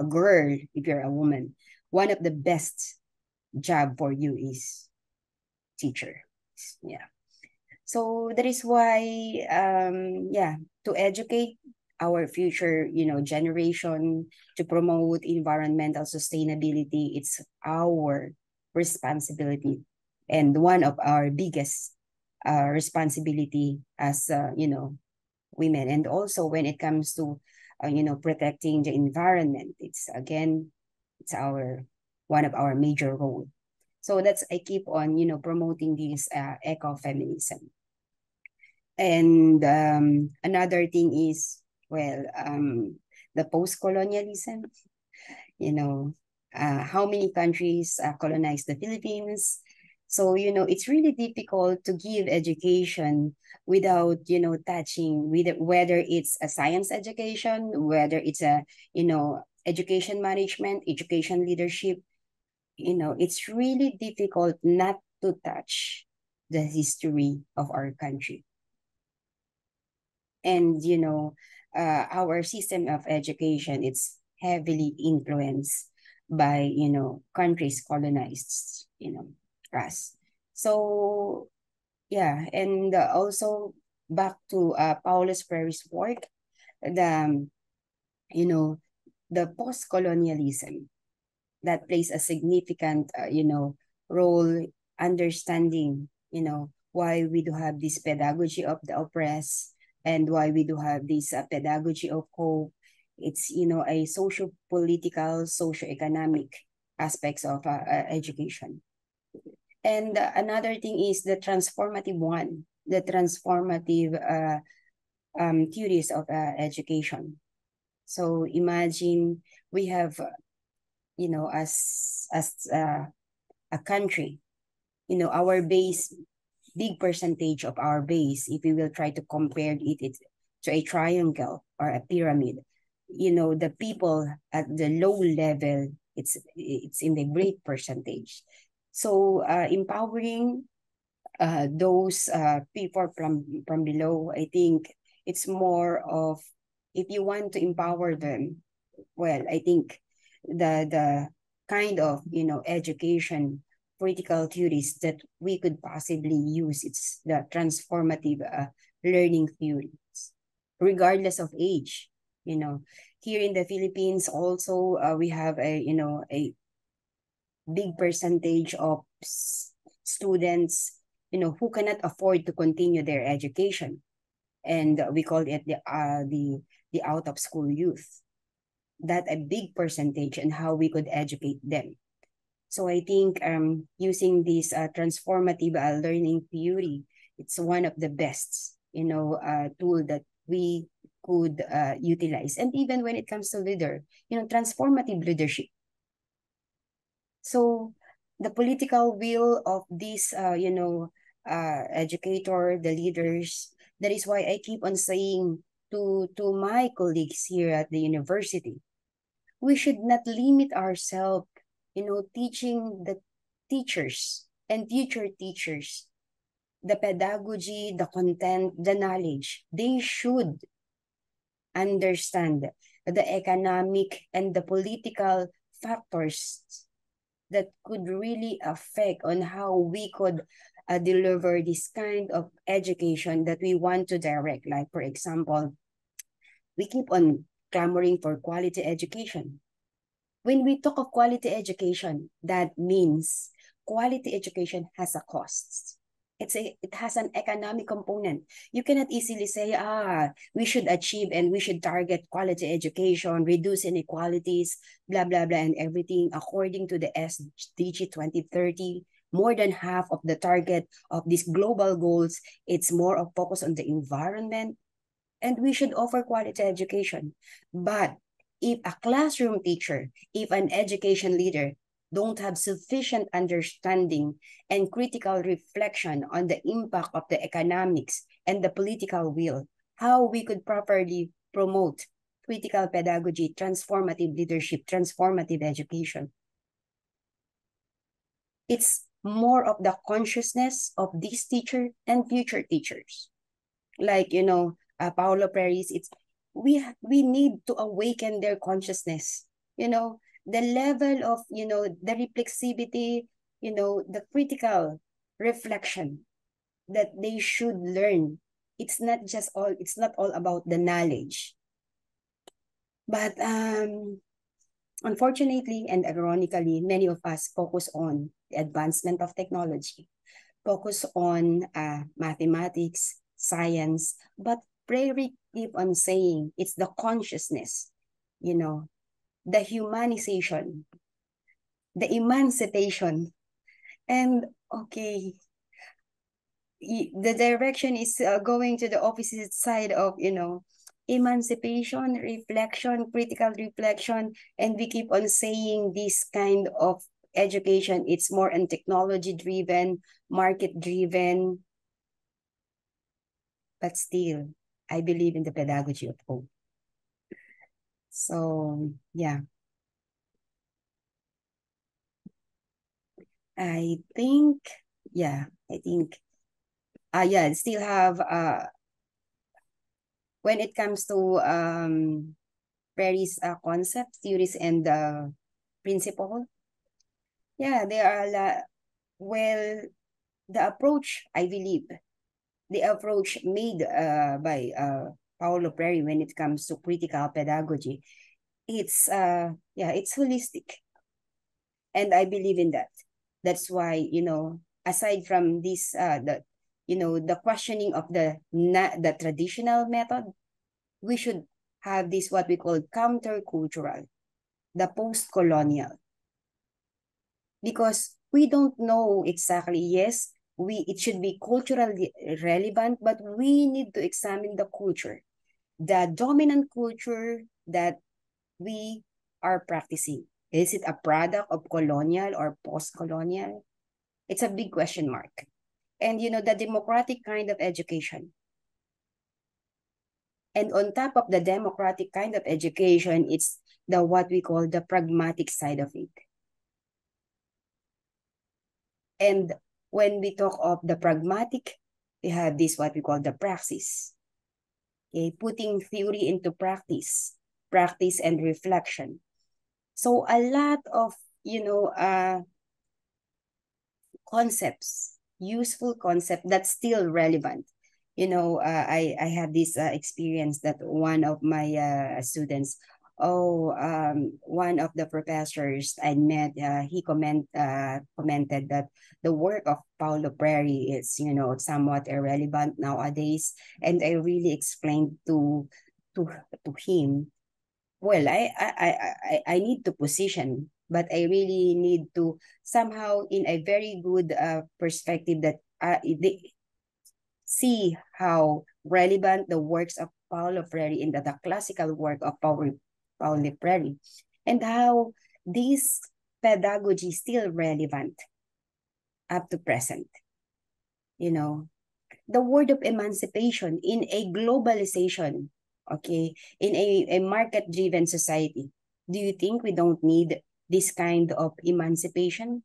girl, if you're a woman, one of the best job for you is teacher. Yeah. So that is why, yeah, to educate our future, generation, to promote environmental sustainability, it's our responsibility, and one of our biggest responsibility as, women. And also when it comes to, protecting the environment, it's our one of our major role. So that's I keep on, promoting this ecofeminism. And another thing is, well, the post-colonialism, how many countries colonized the Philippines. So, it's really difficult to give education without, touching with whether it's a science education, whether it's a, education management, education leadership. It's really difficult not to touch the history of our country. And our system of education, it's heavily influenced by countries colonized us. So yeah. And also back to Paulo Freire's work, the you know the post-colonialism that plays a significant role, understanding why we do have this pedagogy of the oppressed, and why we do have this pedagogy of hope. It's a socio-political, socio-economic aspects of education. And another thing is the transformative theories of education. So imagine we have as a country, our base, big percentage of our base, if we will try to compare it to a triangle or a pyramid, the people at the low level, it's in the great percentage. So empowering those people from below, I think it's more of, if you want to empower them, well, I think the kind of education critical theories that we could possibly use, it's the transformative learning theories, regardless of age. Here in the Philippines also, we have a big percentage of students who cannot afford to continue their education, and we call it the out of school youth. That a big percentage, and how we could educate them. So I think using this transformative learning theory, it's one of the best tool that we could utilize. And even when it comes to transformative leadership. So the political will of this, educator, the leaders, that is why I keep on saying to my colleagues here at the university, we should not limit ourselves, teaching the teachers and future teachers the pedagogy, the content, the knowledge. They should understand the economic and the political factors that could really affect on how we could deliver this kind of education that we want to direct. Like, for example, we keep on clamoring for quality education. When we talk of quality education, that means quality education has a cost. It has an economic component. You cannot easily say, we should achieve and we should target quality education, reduce inequalities, blah, blah, blah, and everything according to the SDG 2030. More than half of the target of these global goals, it's more of focus on the environment, and we should offer quality education. But if a classroom teacher, if an education leader don't have sufficient understanding and critical reflection on the impact of the economics and the political will, how we could properly promote critical pedagogy, transformative leadership, transformative education. It's more of the consciousness of this teacher and future teachers. Like, Paulo Perez, we need to awaken their consciousness, the level of, the reflexivity, the critical reflection that they should learn. It's not all about the knowledge. But unfortunately and ironically, many of us focus on the advancement of technology, focus on mathematics, science, but Prairie keep on saying it's the consciousness, the humanization, the emancipation. And okay, the direction is going to the opposite side of, emancipation, reflection, critical reflection, and we keep on saying this kind of education, it's more on technology driven, market driven, but still, I believe in the pedagogy of hope. So, yeah. I think, still have, when it comes to Perry's concepts, theories, and principle, there are, well, the approach, I believe, the approach made by Paulo Freire when it comes to critical pedagogy, it's holistic, and I believe in that. That's why, aside from this, the questioning of the traditional method, we should have this what we call countercultural, the post-colonial, because we don't know exactly. Yes, it should be culturally relevant, but we need to examine the culture, the dominant culture that we are practicing. Is it a product of colonial or post-colonial? It's a big question mark. And, the democratic kind of education. And on top of the democratic kind of education, it's the what we call the pragmatic side of it. And when we talk of the pragmatic, we have this what we call the praxis. Okay, putting theory into practice and reflection. So a lot of, concepts, useful concept that's still relevant. I had this experience that one of my students, one of the professors I met, he commented that the work of Paulo Freire is, somewhat irrelevant nowadays. And I really explained to him, well, I need to position, but I really need to somehow in a very good perspective that see how relevant the works of Paulo Freire in the classical work of Paulo Freire, and how these pedagogy still relevant up to present? You know, the word of emancipation in a globalization, okay, in a market-driven society, do you think we don't need this kind of emancipation?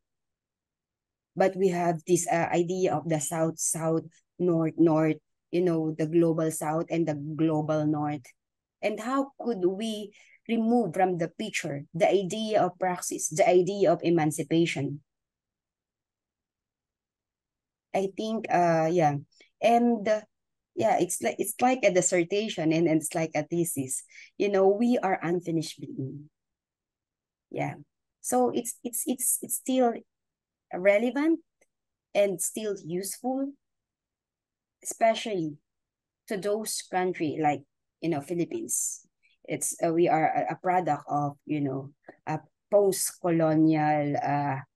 But we have this idea of the South, South, North, North, the global South and the global North. And how could we remove from the picture the idea of praxis, the idea of emancipation? I think, yeah. And yeah, it's like a dissertation and it's like a thesis. We are unfinished being. Yeah. So it's still relevant and still useful, especially to those country like Philippines. It's we are a product of a post-colonial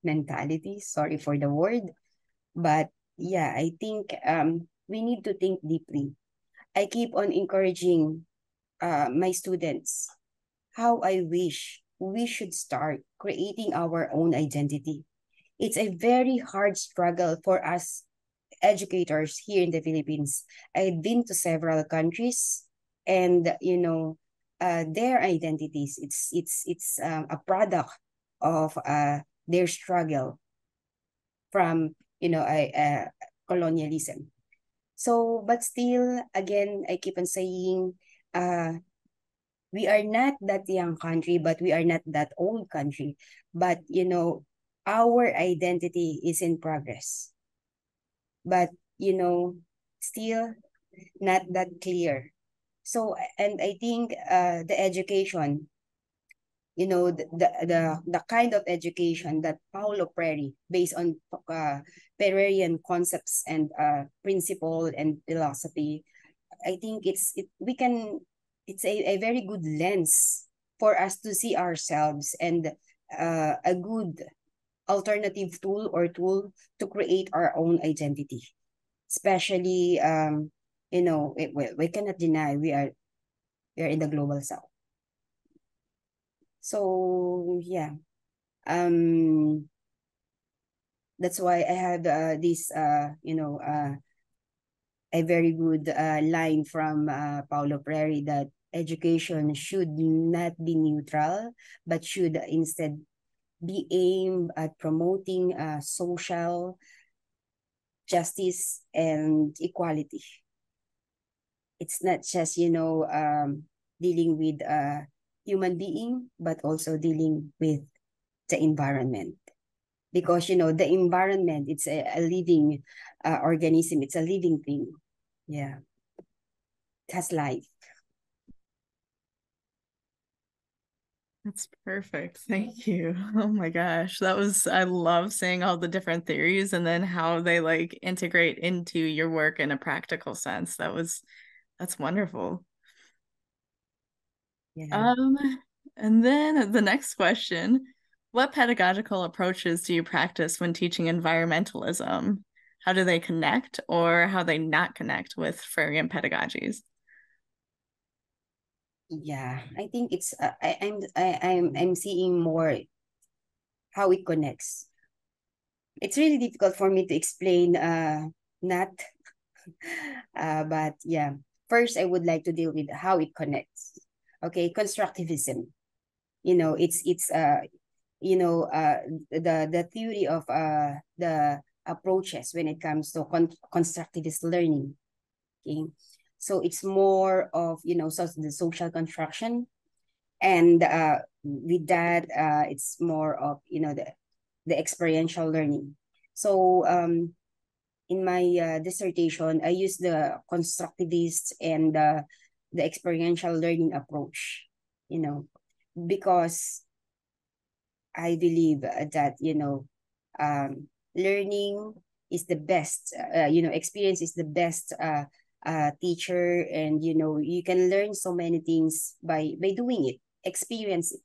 mentality. Sorry for the word, but yeah, I think we need to think deeply. I keep on encouraging my students how I wish we should start creating our own identity. It's a very hard struggle for us educators here in the Philippines. I've been to several countries, and their identities. It's a product of their struggle from colonialism. So, but still, again, I keep on saying, we are not that young country, but we are not that old country. But our identity is in progress. But still not that clear. So, and I think the education, the kind of education that Paulo Freire, based on Pereian concepts and principle and philosophy, I think it's a very good lens for us to see ourselves, and a good alternative tool to create our own identity. Especially, we cannot deny we are in the global South. So yeah, that's why I had this a very good line from Paulo Freire, that education should not be neutral, but should instead be aimed at promoting social justice and equality. It's not just dealing with human being, but also dealing with the environment. Because the environment, it's a living organism, it's a living thing. Yeah, it has life. That's perfect. Thank you. Oh my gosh. I love seeing all the different theories and then how they like integrate into your work in a practical sense. That's wonderful. Yeah. And then the next question, what pedagogical approaches do you practice when teaching environmentalism? How do they connect or how they not connect with Freirean pedagogies? Yeah, I think it's I'm seeing more how it connects. It's really difficult for me to explain not but yeah, first I would like to deal with how it connects. Okay, constructivism. It's the theory of the approaches when it comes to constructivist learning. Okay, so it's more of the social construction, and with that it's more of the experiential learning. So in my dissertation, I use the constructivist and the experiential learning approach, because I believe that learning is the best, experience is the best teacher, and you can learn so many things by doing it, experience it,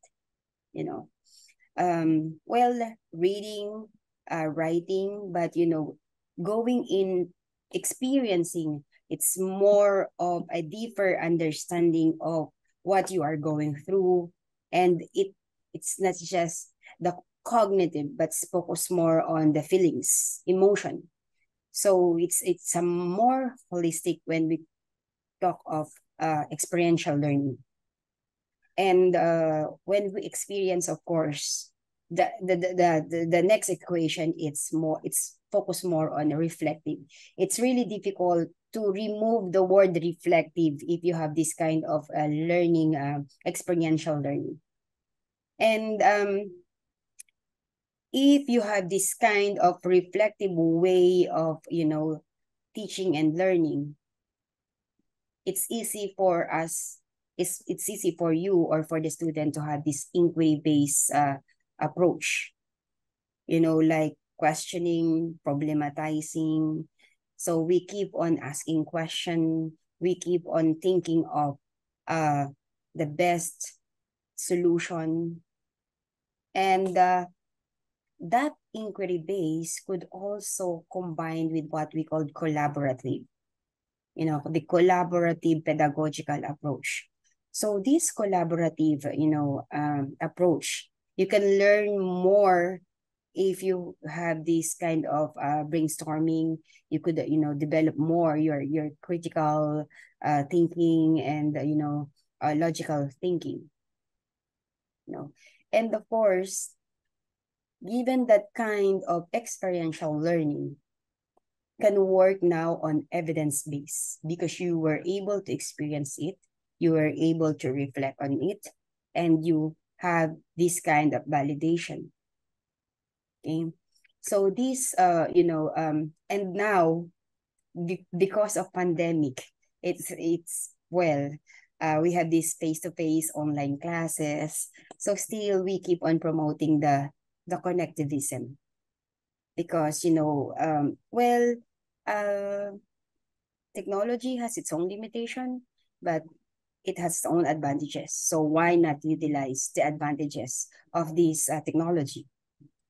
well, reading, writing, but going in, experiencing, it's more of a deeper understanding of what you are going through, and it's not just the cognitive, but focus more on the feelings, emotion. So it's a more holistic when we talk of experiential learning. And when we experience, of course, the next equation, it's focused more on reflective. It's really difficult to remove the word reflective if you have this kind of learning, experiential learning. And if you have this kind of reflective way of, teaching and learning, it's easy for us, it's easy for you or for the student to have this inquiry-based approach, like questioning, problematizing. So we keep on asking questions, we keep on thinking of the best solution. And that inquiry base could also combine with what we call collaborative, the collaborative pedagogical approach. So this collaborative, approach, you can learn more if you have this kind of brainstorming. You could, develop more your critical thinking and, logical thinking. And of course, given that kind of experiential learning can work now on evidence base because you were able to experience it, you were able to reflect on it, and you have this kind of validation. Okay, so this, and now because of pandemic, we have these face-to-face online classes. So still we keep on promoting the connectivism because, technology has its own limitation, but it has its own advantages. So why not utilize the advantages of this technology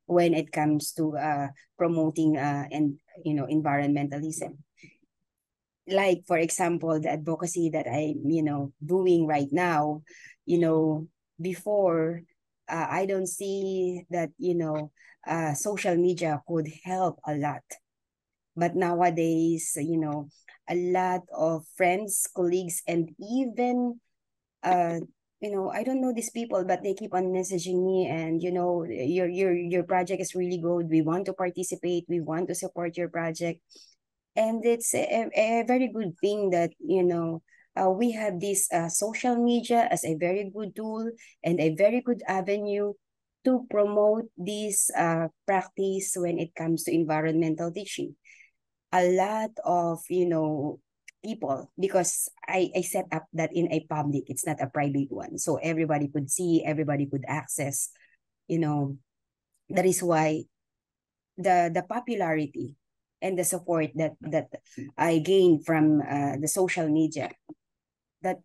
when it comes to promoting and environmentalism? Like, for example, the advocacy that I'm doing right now, before I don't see that social media could help a lot. But nowadays, a lot of friends, colleagues, and even, I don't know these people, but they keep on messaging me and, your project is really good. We want to participate. We want to support your project. And it's a very good thing that, we have this social media as a very good tool and a very good avenue to promote this practice when it comes to environmental teaching. A lot of, people, because I set up that in a public, it's not a private one. So everybody could see, everybody could access, that is why the popularity and the support that I gained from the social media that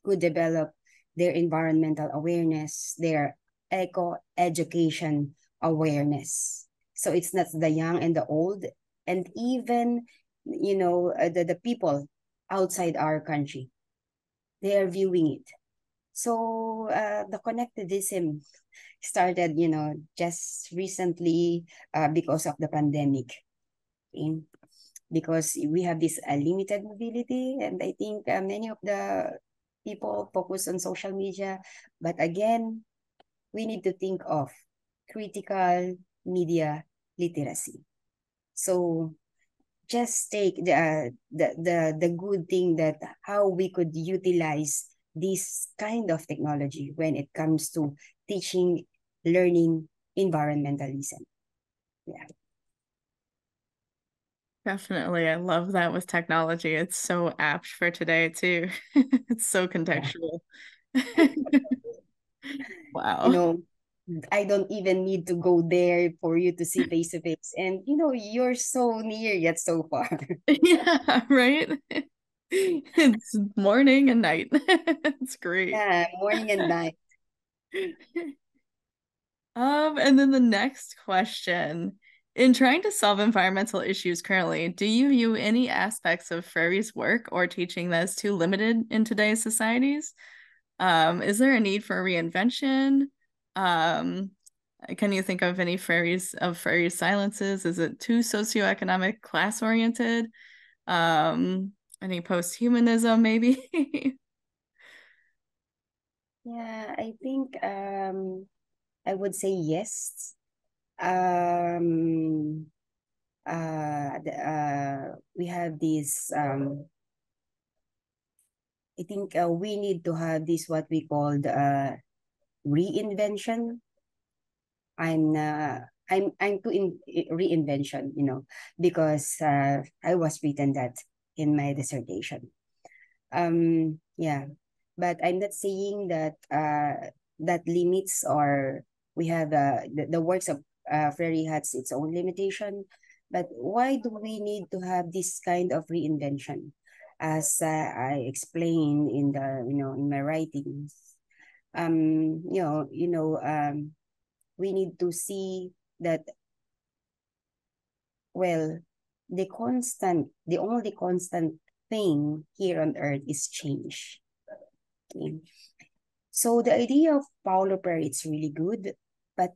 could develop their environmental awareness, their eco-education awareness. So it's not the young and the old, and even, the people outside our country, they are viewing it. So the connectivism started, just recently because of the pandemic. Okay? Because we have this limited mobility, and I think many of the people focus on social media. But again, we need to think of critical media literacy. So just take the good thing that how we could utilize this kind of technology when it comes to teaching, learning, environmentalism. Yeah. Definitely. I love that with technology. It's so apt for today too. It's so contextual. Wow. I don't even need to go there for you to see face to face. And you're so near yet so far. Yeah, right? It's morning and night. It's great. Yeah, morning and night. And then the next question. In trying to solve environmental issues currently, do you view any aspects of Frere's work or teaching that is too limited in today's societies? Is there a need for reinvention? Can you think of any Freire's silences? Is it too socioeconomic, class-oriented? Any post-humanism, maybe? Yeah, I think I would say yes. Um, we have this I think we need to have this what we call the reinvention. I'm uh, I'm to reinvention, because I was written that in my dissertation. Yeah, but I'm not saying that that limits, or we have the works of Freire has its own limitation. But why do we need to have this kind of reinvention? As I explained in the in my writings, we need to see that, well, the only constant thing here on earth is change. Okay. So the idea of Paulo Freire, it's really good, but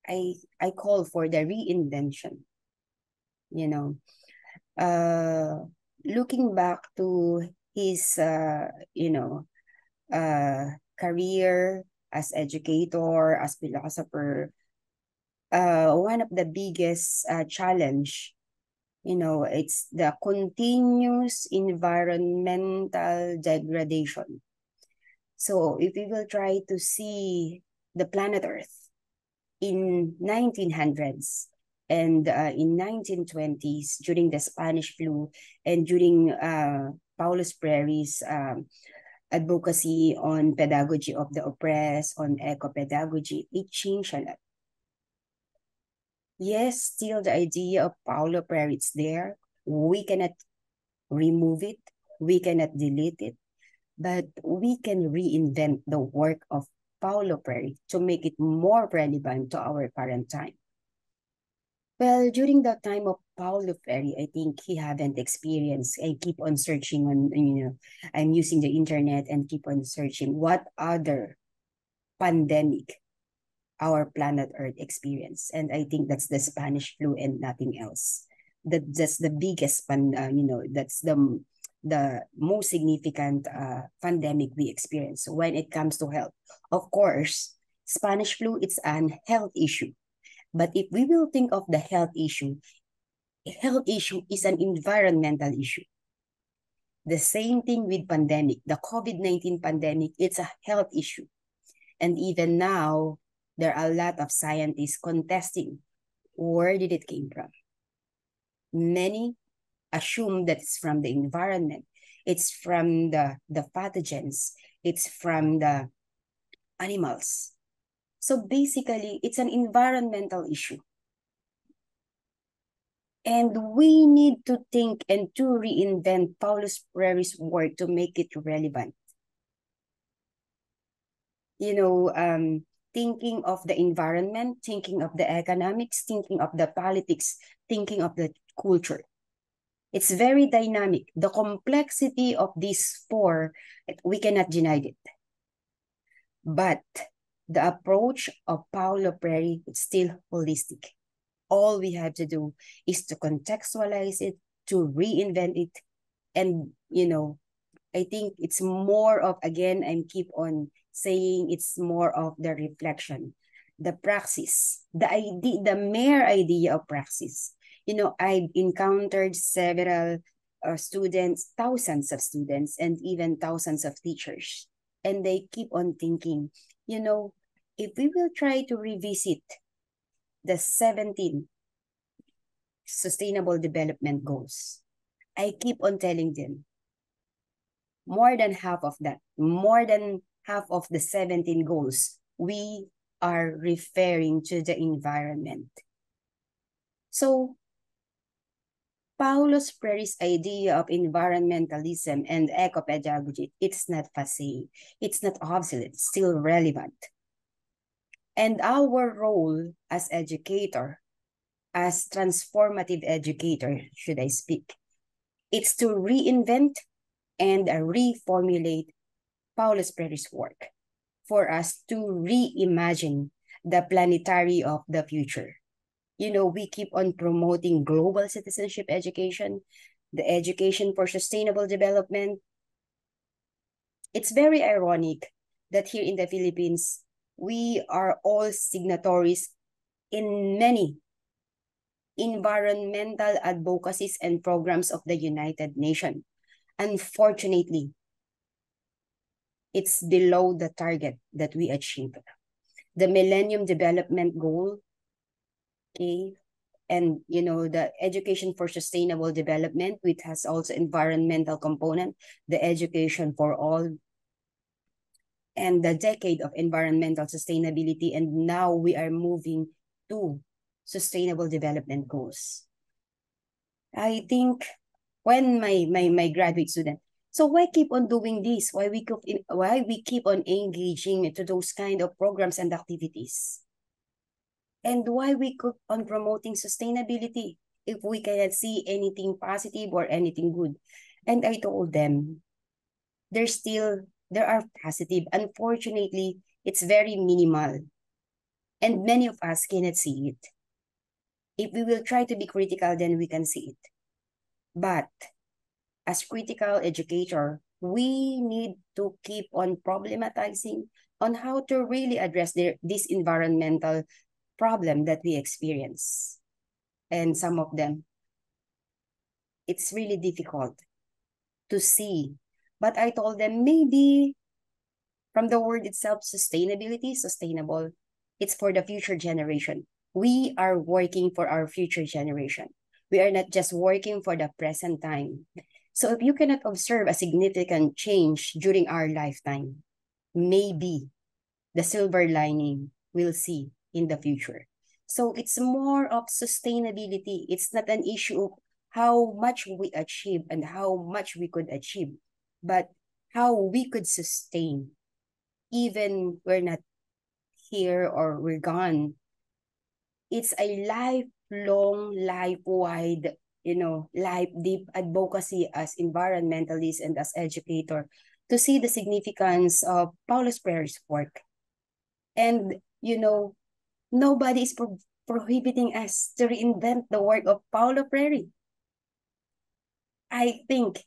I call for the reinvention. You know, looking back to his career as educator, as philosopher, one of the biggest challenge, it's the continuous environmental degradation. So if we will try to see the planet Earth in 1900s and in 1920s during the Spanish flu and during Paulo Freire's advocacy on pedagogy of the oppressed, on eco-pedagogy, it changed a lot. Yes, still the idea of Paulo Freire is there. We cannot remove it. We cannot delete it. But we can reinvent the work of Paulo Freire to make it more relevant to our current time. Well, during the time of Paulo Freire, I think he haven't experienced. I keep on searching on, I'm using the internet and keep on searching what other pandemic our planet Earth experience. And I think that's the Spanish flu and nothing else. That's the biggest that's the most significant pandemic we experience when it comes to health. Of course, Spanish flu, it's an health issue. But if we will think of the health issue is an environmental issue. The same thing with pandemic. The COVID-19 pandemic, it's a health issue. And even now, there are a lot of scientists contesting where did it came from. Many assume that it's from the environment. It's from the pathogens. It's from the animals. So basically, it's an environmental issue. And we need to think and to reinvent Paulo Freire's work to make it relevant. Thinking of the environment, thinking of the economics, thinking of the politics, thinking of the culture. It's very dynamic. The complexity of these four, we cannot deny it. But the approach of Paulo Freire is still holistic. All we have to do is to contextualize it, to reinvent it. And, I think it's more of, again, I keep on saying it's more of the reflection, the praxis, the mere idea of praxis. I've encountered several students, thousands of students, and even thousands of teachers. And they keep on thinking, if we will try to revisit the 17 Sustainable Development Goals, I keep on telling them, more than half of the 17 goals, we are referring to the environment. So, Paulo Freire's idea of environmentalism and eco-pedagogy, it's not passé, it's not obsolete, it's still relevant. And our role as educator, as transformative educator, should I speak, it's to reinvent and reformulate Paulo Freire's work for us to reimagine the planetary of the future. We keep on promoting global citizenship education, the education for sustainable development. It's very ironic that here in the Philippines, we are all signatories in many environmental advocacies and programs of the United Nations. Unfortunately, it's below the target that we achieve. The Millennium Development Goal, okay, and the education for sustainable development, which has also environmental component, the education for all, and the decade of environmental sustainability, and now we are moving to sustainable development goals. I think when my graduate student, so why keep on doing this? Why we keep on engaging into those kind of programs and activities? And why we keep on promoting sustainability if we cannot see anything positive or anything good? And I told them, there are positive. Unfortunately, it's very minimal. And many of us cannot see it. If we will try to be critical, then we can see it. But as critical educator, we need to keep on problematizing on how to really address this environmental problem that we experience. And some of them, it's really difficult to see. But I told them, maybe from the word itself, sustainability, sustainable, it's for the future generation. We are working for our future generation. We are not just working for the present time. So if you cannot observe a significant change during our lifetime, maybe the silver lining we'll see in the future. So it's more of sustainability. It's not an issue of how much we achieve and how much we could achieve, but how we could sustain even we're not here or we're gone. It's a lifelong, life-wide, life deep advocacy as environmentalist and as educator to see the significance of Paulo Freire's work. And, nobody is prohibiting us to reinvent the work of Paulo Freire. I think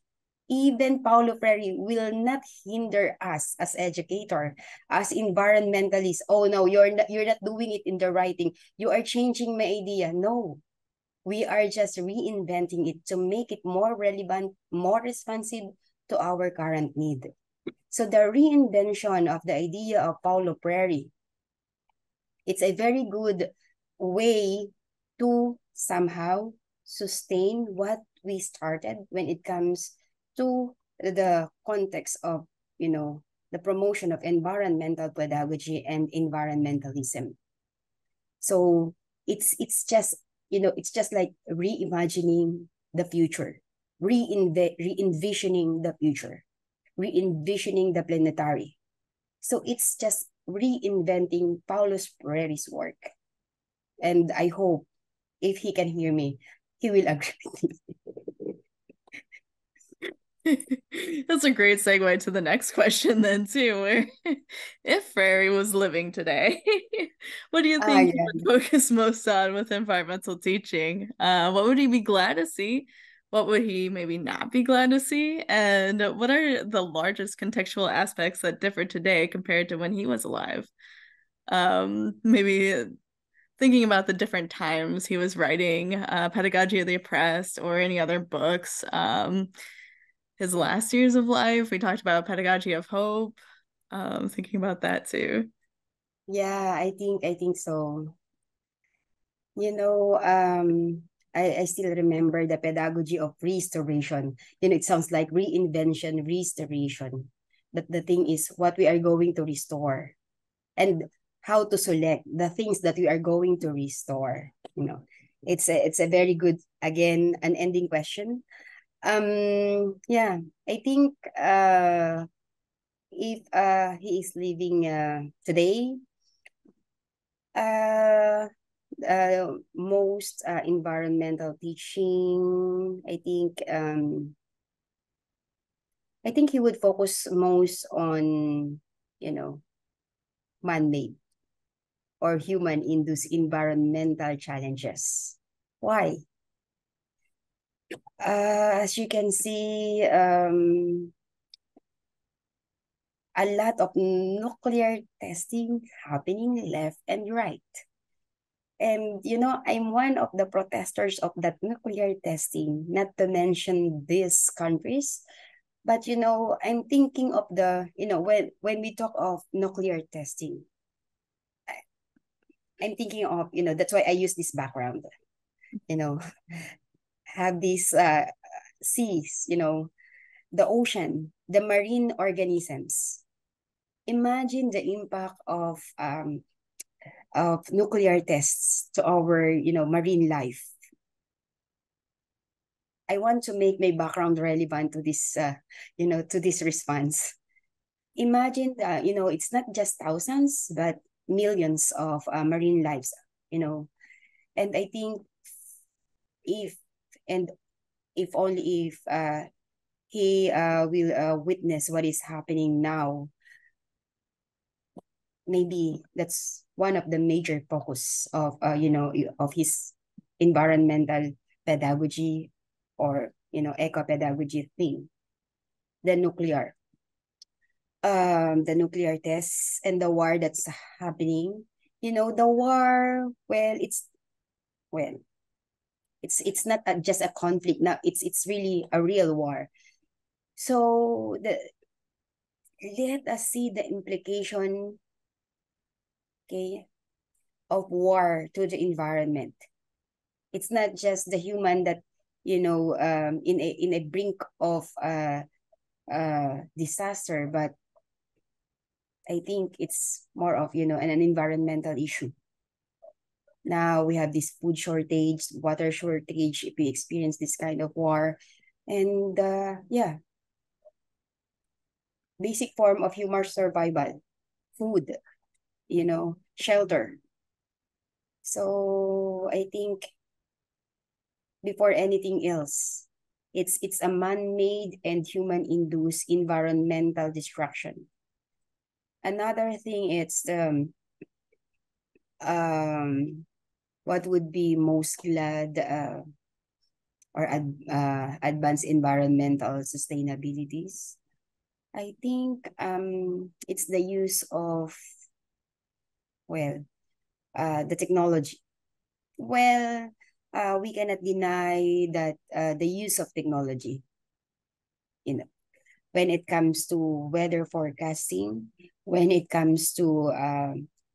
even Paulo Freire will not hinder us as educator, as environmentalists. Oh no, you're not doing it in the writing. You are changing my idea. No, we are just reinventing it to make it more relevant, more responsive to our current need. So the reinvention of the idea of Paulo Freire, it's a very good way to somehow sustain what we started when it comes to the context of, the promotion of environmental pedagogy and environmentalism. So it's just, it's just like reimagining the future, re-envisioning the future, re-envisioning the planetary. So it's just reinventing Paulo Freire's work. And I hope if he can hear me, he will agree with me. That's a great segue to the next question then too, where if Freire was living today, what do you think he would focus most on with environmental teaching? What would he be glad to see? What would he maybe not be glad to see? And what are the largest contextual aspects that differ today compared to when he was alive? Maybe thinking about the different times he was writing Pedagogy of the Oppressed or any other books. His last years of life, we talked about Pedagogy of Hope. Thinking about that too. Yeah, I think so. I still remember the pedagogy of restoration. It sounds like reinvention, restoration. But the thing is what we are going to restore and how to select the things that we are going to restore. It's a very good, again, an ending question. Yeah, I think if he is living today, most environmental teaching, I think he would focus most on, man-made or human-induced environmental challenges. Why? As you can see, a lot of nuclear testing happening left and right. And, I'm one of the protesters of that nuclear testing, not to mention these countries. But, I'm thinking of when we talk of nuclear testing, I'm thinking of, that's why I use this background, have these seas, the ocean, the marine organisms. Imagine the impact of nuclear tests to our, marine life. I want to make my background relevant to this, to this response. Imagine, it's not just thousands, but millions of marine lives, and I think if only if he will witness what is happening now, maybe that's one of the major focus of of his environmental pedagogy or eco pedagogy thing, the nuclear tests and the war that's happening. The war, it's not just a conflict now, it's really a real war. So let us see the implication, okay, of war to the environment. It's not just the human that in a brink of disaster, but I think it's more of an environmental issue. Now we have this food shortage, water shortage if we experience this kind of war. And yeah, basic form of human survival, food, shelter. So I think before anything else, it's a man-made and human-induced environmental destruction. Another thing, it's what would be most glad or advanced environmental sustainabilities. I think it's the use of the technology. We cannot deny that the use of technology, when it comes to weather forecasting, when it comes to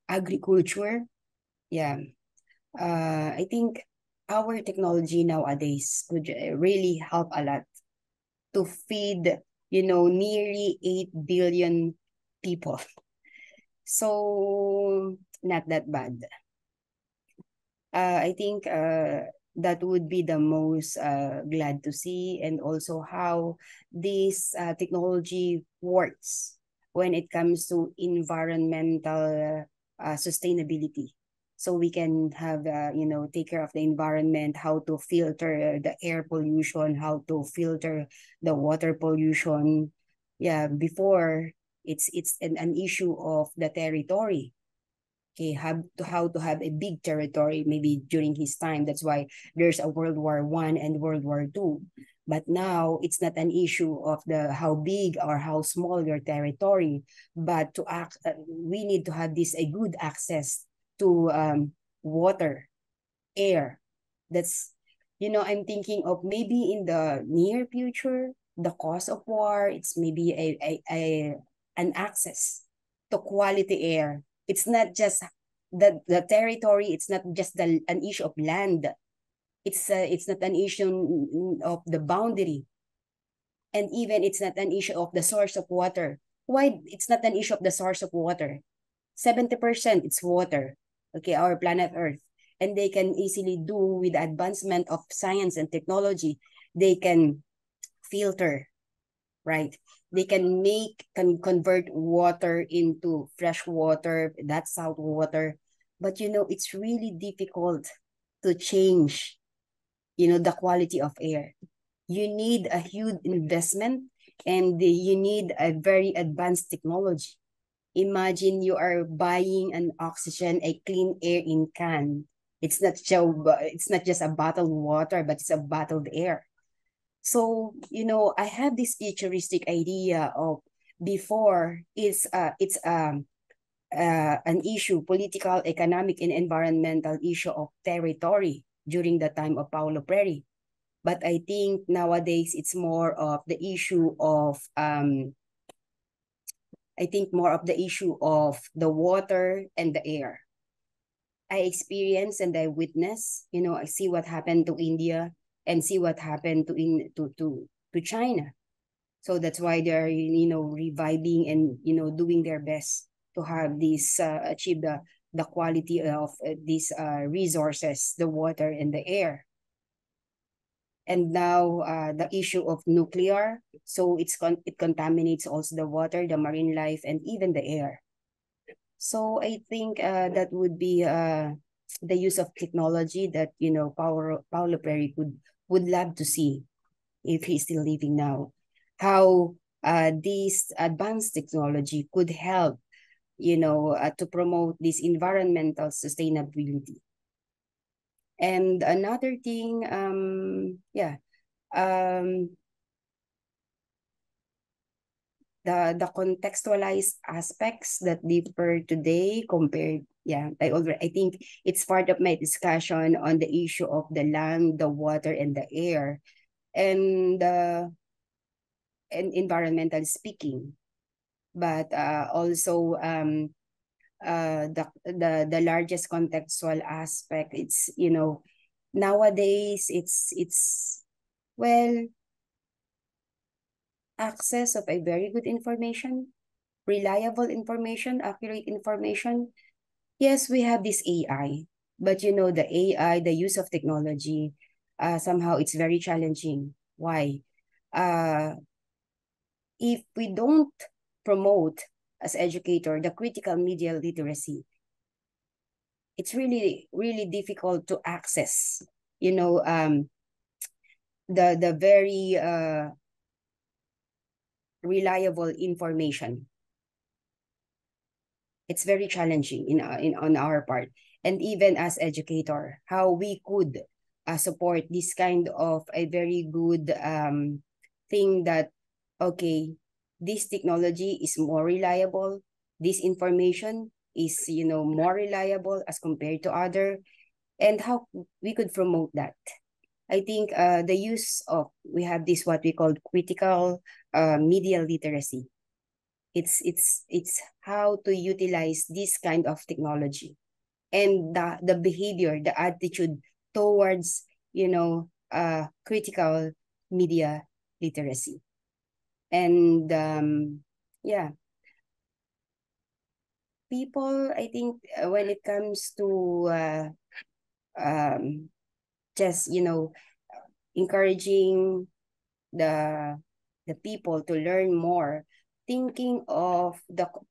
agriculture, I think our technology nowadays could really help a lot to feed, nearly 8 billion people. So not that bad. I think that would be the most glad to see, and also how this technology works when it comes to environmental sustainability. So we can have, take care of the environment, how to filter the air pollution, how to filter the water pollution. Yeah, before it's an issue of the territory. Okay, how to have a big territory maybe during his time. That's why there's a World War I and World War II. But now it's not an issue of the how big or how small your territory, but to we need to have a good access to water, air. That's, I'm thinking of maybe in the near future, the cause of war, it's maybe an access to quality air. It's not just the territory, it's not just an issue of land. It's not an issue of the boundary. And even it's not an issue of the source of water. Why it's not an issue of the source of water? 70% it's water, okay, our planet Earth. And they can easily do, with the advancement of science and technology, they can filter, right? They can convert water into fresh water, that's salt water. But, it's really difficult to change, the quality of air. You need a huge investment, and you need a very advanced technology. Imagine you are buying an oxygen, a clean air in can. It's not just a bottled water, but it's a bottled air. So, I have this futuristic idea of before it's an issue, political, economic, and environmental issue of territory during the time of Paulo Freire. But I think nowadays it's more of the issue of the water and the air. I experience and I witness, I see what happened to India and see what happened to China. So that's why they're, reviving and, doing their best to have this, achieve the quality of these resources, the water and the air. And now the issue of nuclear, so it contaminates also the water, the marine life, and even the air. So I think that would be the use of technology that Paulo Freire would love to see if he's still living now. How this advanced technology could help to promote this environmental sustainability. And another thing, the contextualized aspects that differ today compared, I think it's part of my discussion on the issue of the land, the water, and the air, and environmental speaking, but also the largest contextual aspect. It's nowadays it's well, access of a very good information, reliable information, accurate information. Yes, we have this AI, but the AI, the use of technology, somehow it's very challenging. Why? If we don't promote as educator the critical media literacy, it's really, really difficult to access, the very reliable information. It's very challenging on our part. And even as educator, how we could support this kind of a very good thing that, okay, this technology is more reliable, this information is more reliable as compared to other, and how we could promote that. I think the use of, we have this what we call critical media literacy. It's how to utilize this kind of technology, and the behavior, the attitude towards critical media literacy. And people, I think when it comes to just encouraging the people to learn more, thinking of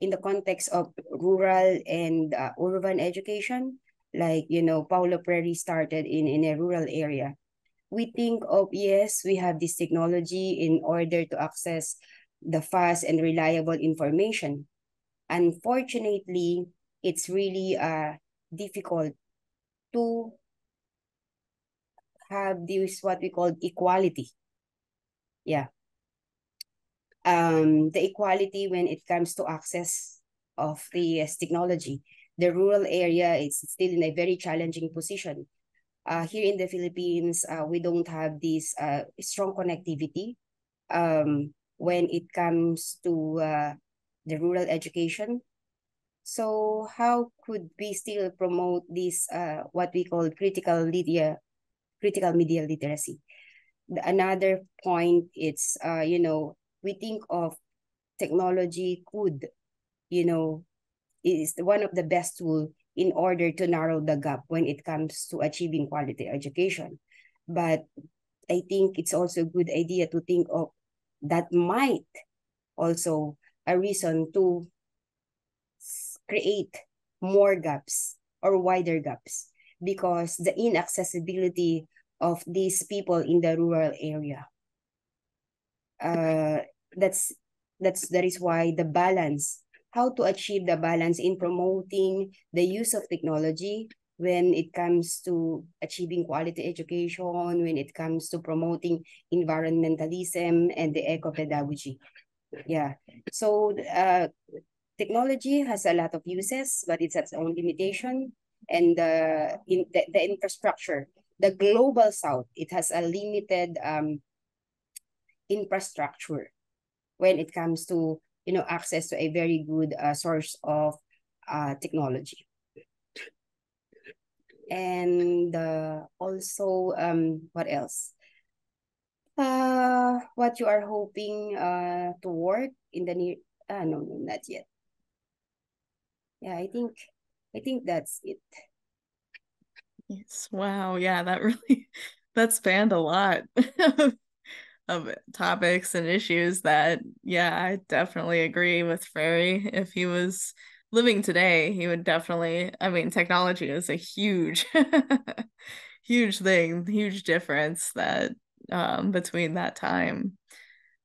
in the context of rural and urban education, like Paulo Freire started in a rural area. We think of, yes, we have this technology in order to access the fast and reliable information. Unfortunately, it's really difficult to have this what we call equality. Yeah. The equality when it comes to access of the technology. The rural area is still in a very challenging position. Here in the Philippines, we don't have this strong connectivity when it comes to the rural education. So how could we still promote this what we call critical media literacy? Another point, it's we think of technology could is one of the best tool in order to narrow the gap when it comes to achieving quality education. But I think it's also a good idea to think of that might also a reason to create more gaps or wider gaps, because the inaccessibility of these people in the rural area. That is why the balance how to achieve the balance in promoting the use of technology when it comes to achieving quality education, when it comes to promoting environmentalism and the eco-pedagogy. Yeah. So technology has a lot of uses, but it's its own limitation. And the infrastructure, the global south, it has a limited infrastructure when it comes to access to a very good source of technology. And also, what else? What you are hoping to work in the near? No, not yet. Yeah, I think that's it. Yes. Wow. Yeah, that spanned a lot of topics and issues that, yeah, I definitely agree with Frary. If he was living today, he would definitely, I mean, technology is a huge, huge thing, huge difference that between that time.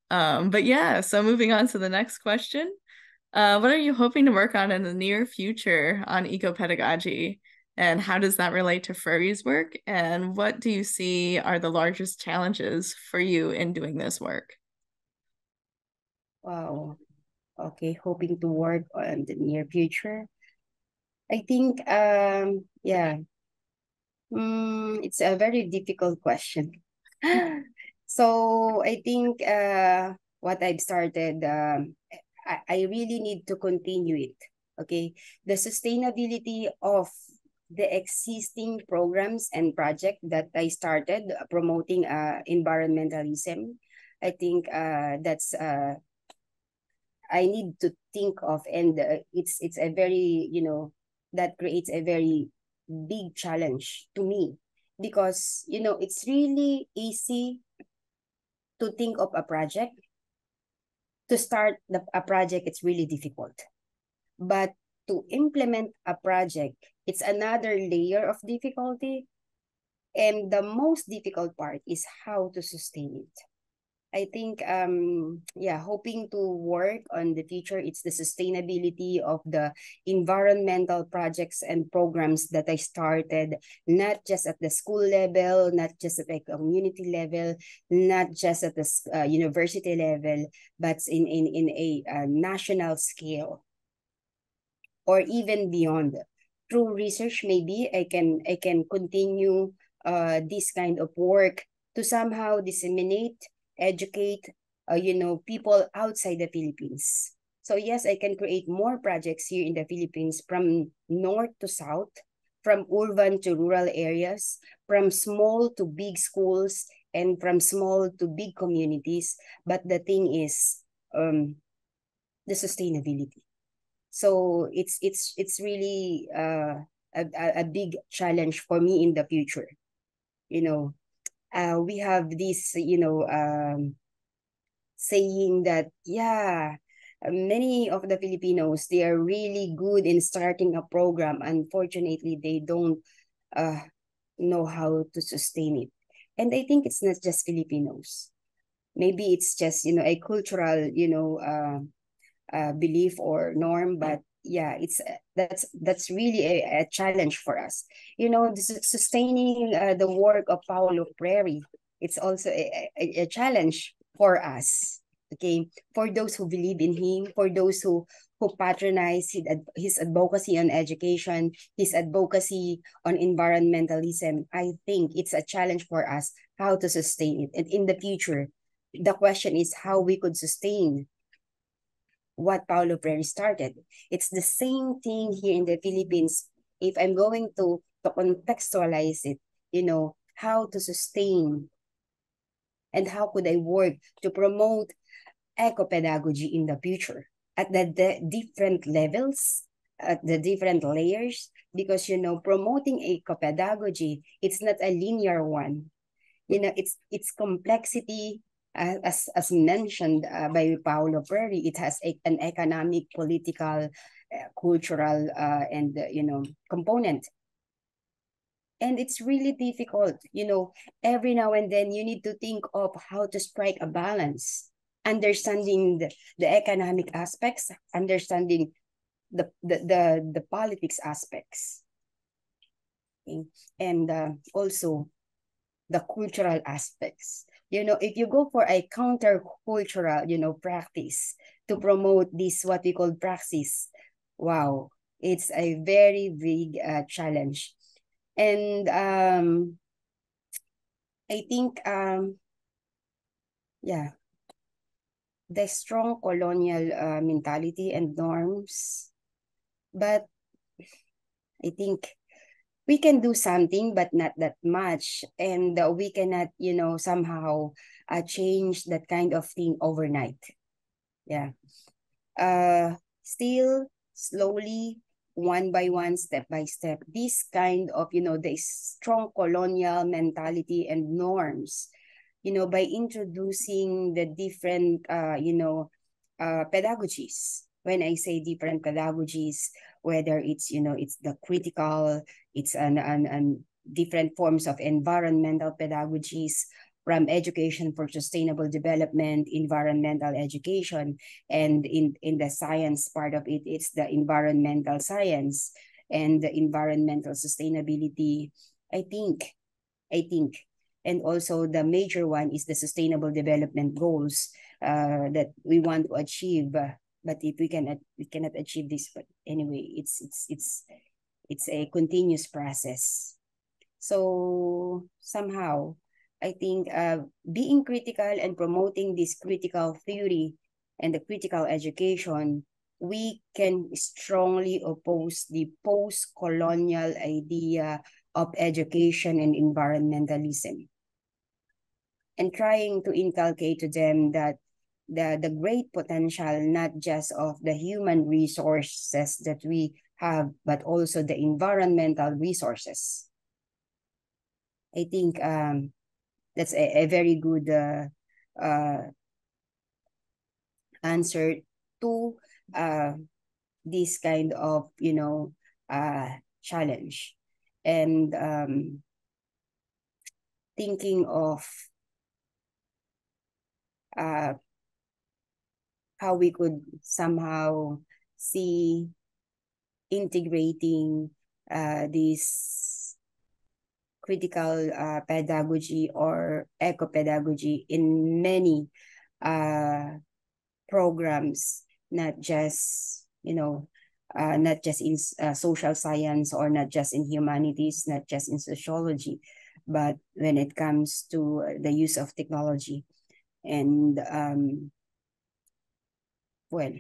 But yeah, so moving on to the next question. What are you hoping to work on in the near future on eco-pedagogy? And how does that relate to Frary's work? And what do you see are the largest challenges for you in doing this work? Wow. Okay, hoping to work on the near future. I think yeah. It's a very difficult question. So I think what I've started, I really need to continue it. Okay, the sustainability of the existing programs and project that I started promoting environmentalism. I think that's I need to think of, and it's a very that creates a very big challenge to me, because it's really easy to think of a project, to start a project. It's really difficult, but to implement a project, it's another layer of difficulty, and the most difficult part is how to sustain it. I think yeah, hoping to work on the future, it's the sustainability of the environmental projects and programs that I started, not just at the school level, not just at the community level, not just at the university level, but in a national scale, or even beyond. Through research, maybe I can continue this kind of work to somehow disseminate, educate, people outside the Philippines. So yes, I can create more projects here in the Philippines, from north to south, from urban to rural areas, from small to big schools, and from small to big communities. But the thing is, the sustainability. So it's really a big challenge for me in the future. You know, we have this saying that, yeah, many of the Filipinos, they are really good in starting a program. Unfortunately, they don't uh, know how to sustain it. And I think it's not just Filipinos. Maybe it's just a cultural belief or norm, but yeah, it's that's really a challenge for us. Sustaining the work of Paulo Freire, it's also a challenge for us. Okay, for those who believe in him, for those who patronize his advocacy on education, his advocacy on environmentalism, I think it's a challenge for us how to sustain it. And in the future, the question is how we could sustain what Paulo Freire started. It's the same thing here in the Philippines. If I'm going to contextualize it, how to sustain and how could I work to promote eco-pedagogy in the future at the different levels, at the different layers, because, promoting eco-pedagogy, it's not a linear one. It's complexity, as mentioned by Paulo Freire. It has an economic, political, cultural, and component. And it's really difficult. Every now and then you need to think of how to strike a balance understanding the economic aspects, understanding the politics aspects, okay? And also the cultural aspects. You know, if you go for a counter-cultural, you know, practice to promote this, what we call praxis, wow, it's a very big challenge. And I think, yeah, the strong colonial mentality and norms, but I think we can do something, but not that much. And we cannot, you know, somehow change that kind of thing overnight. Yeah. Still, slowly, one by one, step by step, this kind of, you know, the strong colonial mentality and norms, you know, by introducing the different, pedagogies. When I say different pedagogies, whether it's, you know, it's the critical, it's an different forms of environmental pedagogies, from education for sustainable development, environmental education, and in the science part of it, it's the environmental science and the environmental sustainability. I think, I think, and also the major one is the sustainable development goals that we want to achieve. But if we cannot achieve this, but anyway, it's a continuous process. So somehow, I think being critical and promoting this critical theory and the critical education, we can strongly oppose the post-colonial idea of education and environmentalism, and trying to inculcate to them that the great potential, not just of the human resources that we have, but also the environmental resources. I think that's a very good answer to this kind of, you know, challenge. And thinking of how we could somehow see integrating this critical pedagogy or eco-pedagogy in many programs, not just, you know, not just in social science, or not just in humanities, not just in sociology, but when it comes to the use of technology and, well,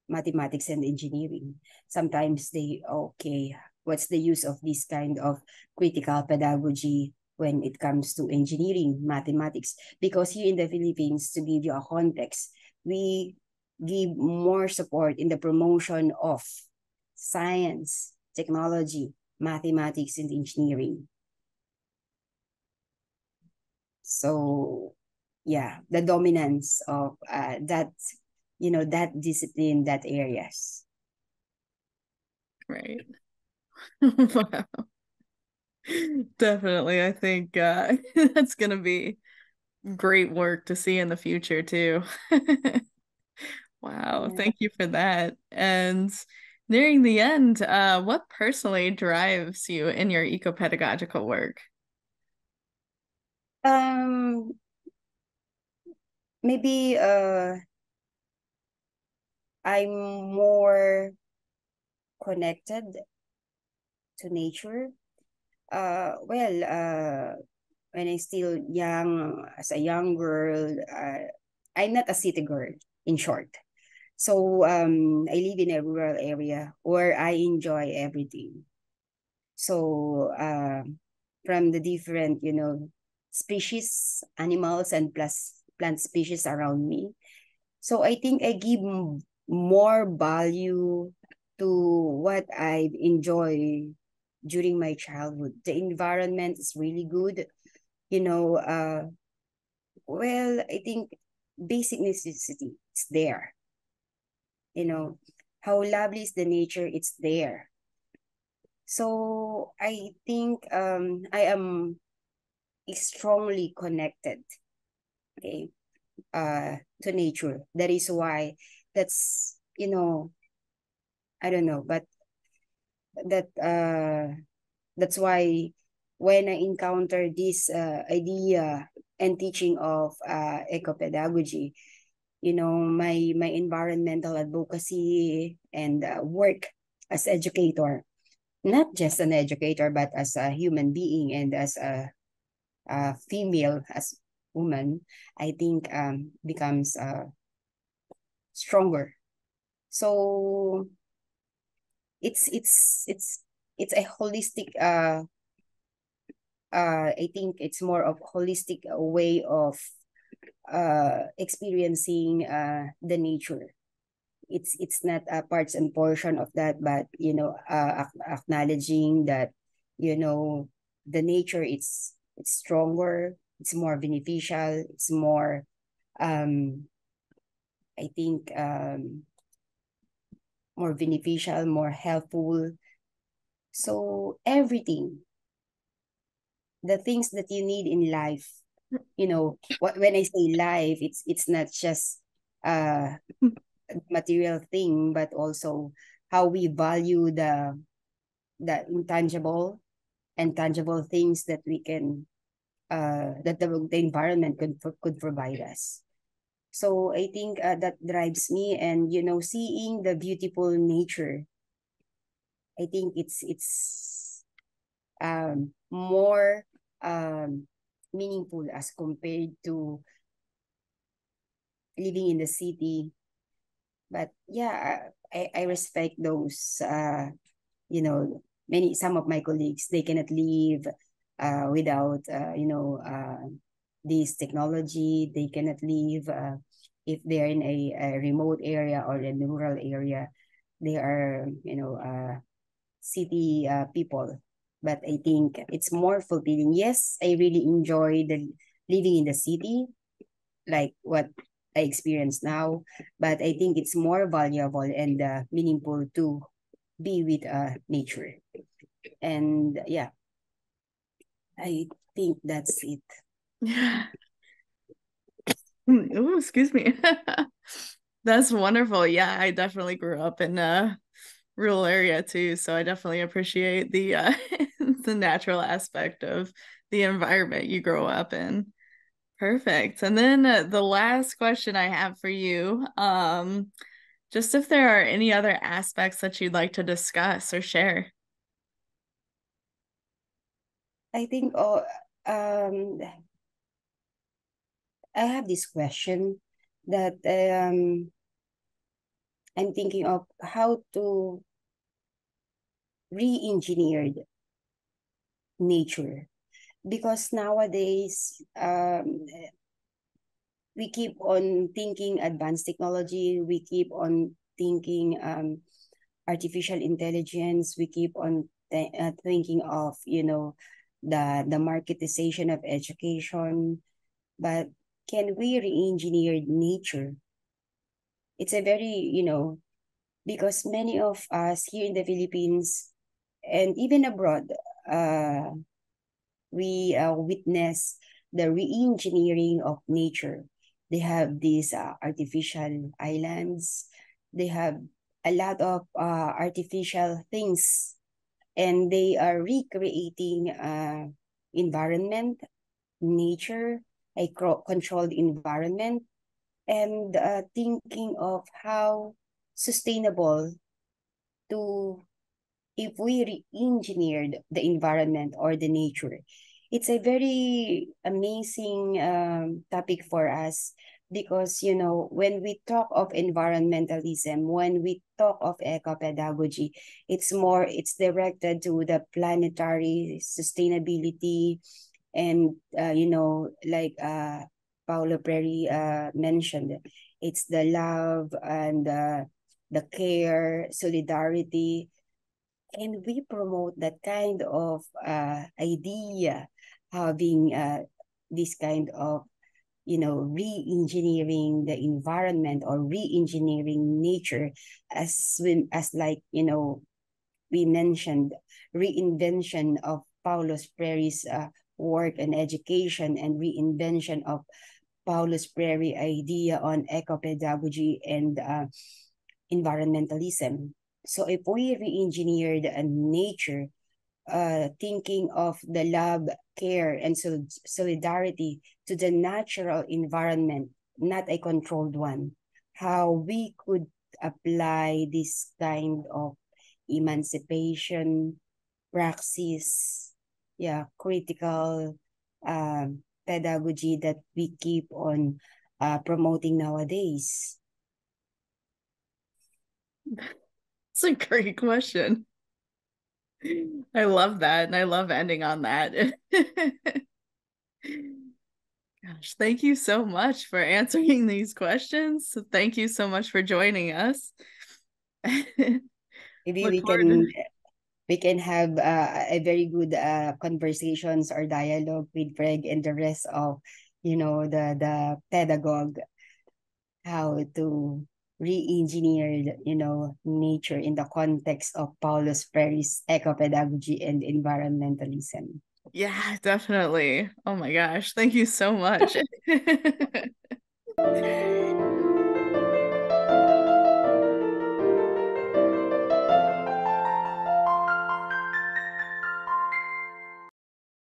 mathematics and engineering. Sometimes they, okay, what's the use of this kind of critical pedagogy when it comes to engineering, mathematics? Because here in the Philippines, to give you a context, we give more support in the promotion of science, technology, mathematics, and engineering. So, yeah, the dominance of that, you know, that discipline, that areas. Right. Wow. Definitely. I think that's going to be great work to see in the future too. Wow, Yeah. thank you for that. And nearing the end, what personally drives you in your eco-pedagogical work? Um, Maybe I'm more connected to nature. When I still young, as a young girl, I'm not a city girl, in short. So I live in a rural area where I enjoy everything. So from the different, you know, species, animals, and plus plant species around me. So I think I give more value to what I enjoy during my childhood. The environment is really good. You know, well, I think basic necessity, it's there. You know, how lovely is the nature, it's there. So I think I am strongly connected. Okay. to nature. That is why that's, I don't know, but that that's why when I encounter this idea and teaching of eco-pedagogy, my environmental advocacy and work as educator, not just an educator, but as a human being and as a female, as woman, I think becomes stronger. So it's a holistic I think it's more of holistic way of experiencing the nature. It's not a parts and portion of that, but acknowledging that the nature, it's stronger, it's more beneficial, it's more I think more beneficial, more helpful. So everything, the things that you need in life, when I say life, it's not just material thing, but also how we value the intangible and tangible things that we can that the environment could provide us. So I think that drives me, and seeing the beautiful nature, I think it's more meaningful as compared to living in the city. But yeah, I respect those some of my colleagues, they cannot live without this technology. They cannot live if they're in a remote area or a rural area. They are city people. But I think it's more fulfilling. Yes, I really enjoy the living in the city, like what I experience now. But I think it's more valuable and meaningful to be with nature. And yeah, I think that's it. Yeah. Oh, excuse me. That's wonderful. Yeah, I definitely grew up in a rural area too, so I definitely appreciate the the natural aspect of the environment you grow up in. Perfect. And then the last question I have for you, just if there are any other aspects that you'd like to discuss or share. I think I have this question that I'm thinking of how to re-engineer nature, because nowadays we keep on thinking advanced technology, we keep on thinking artificial intelligence, we keep on thinking of the marketization of education. But can we re-engineer nature? It's a very because many of us here in the Philippines and even abroad, we witness the re-engineering of nature. They have these artificial islands. They have a lot of artificial things, and they are recreating environment, nature, a controlled environment, and thinking of how sustainable to if we re-engineered the environment or the nature. It's a very amazing topic for us because, when we talk of environmentalism, when we talk of eco-pedagogy, it's directed to the planetary sustainability and, like Paulo Preri mentioned, it's the love and the care, solidarity, and we promote that kind of idea, having this kind of re-engineering the environment or re-engineering nature, as like we mentioned, reinvention of Paulo Freire's work and education, and reinvention of Paulus Freire idea on eco-pedagogy and environmentalism. So if we re-engineered nature, thinking of the love, care, and solidarity to the natural environment, not a controlled one, how we could apply this kind of emancipation praxis, yeah, critical pedagogy that we keep on promoting nowadays? It's a great question. I love that. And I love ending on that. Gosh, thank you so much for answering these questions. So thank you so much for joining us. Maybe Look forward to we can have a very good conversations or dialogue with Greg and the rest of, the pedagogue, how to re-engineer, nature in the context of Paulus Freire's eco-pedagogy and environmentalism. yeah, definitely. Oh my gosh. Thank you so much.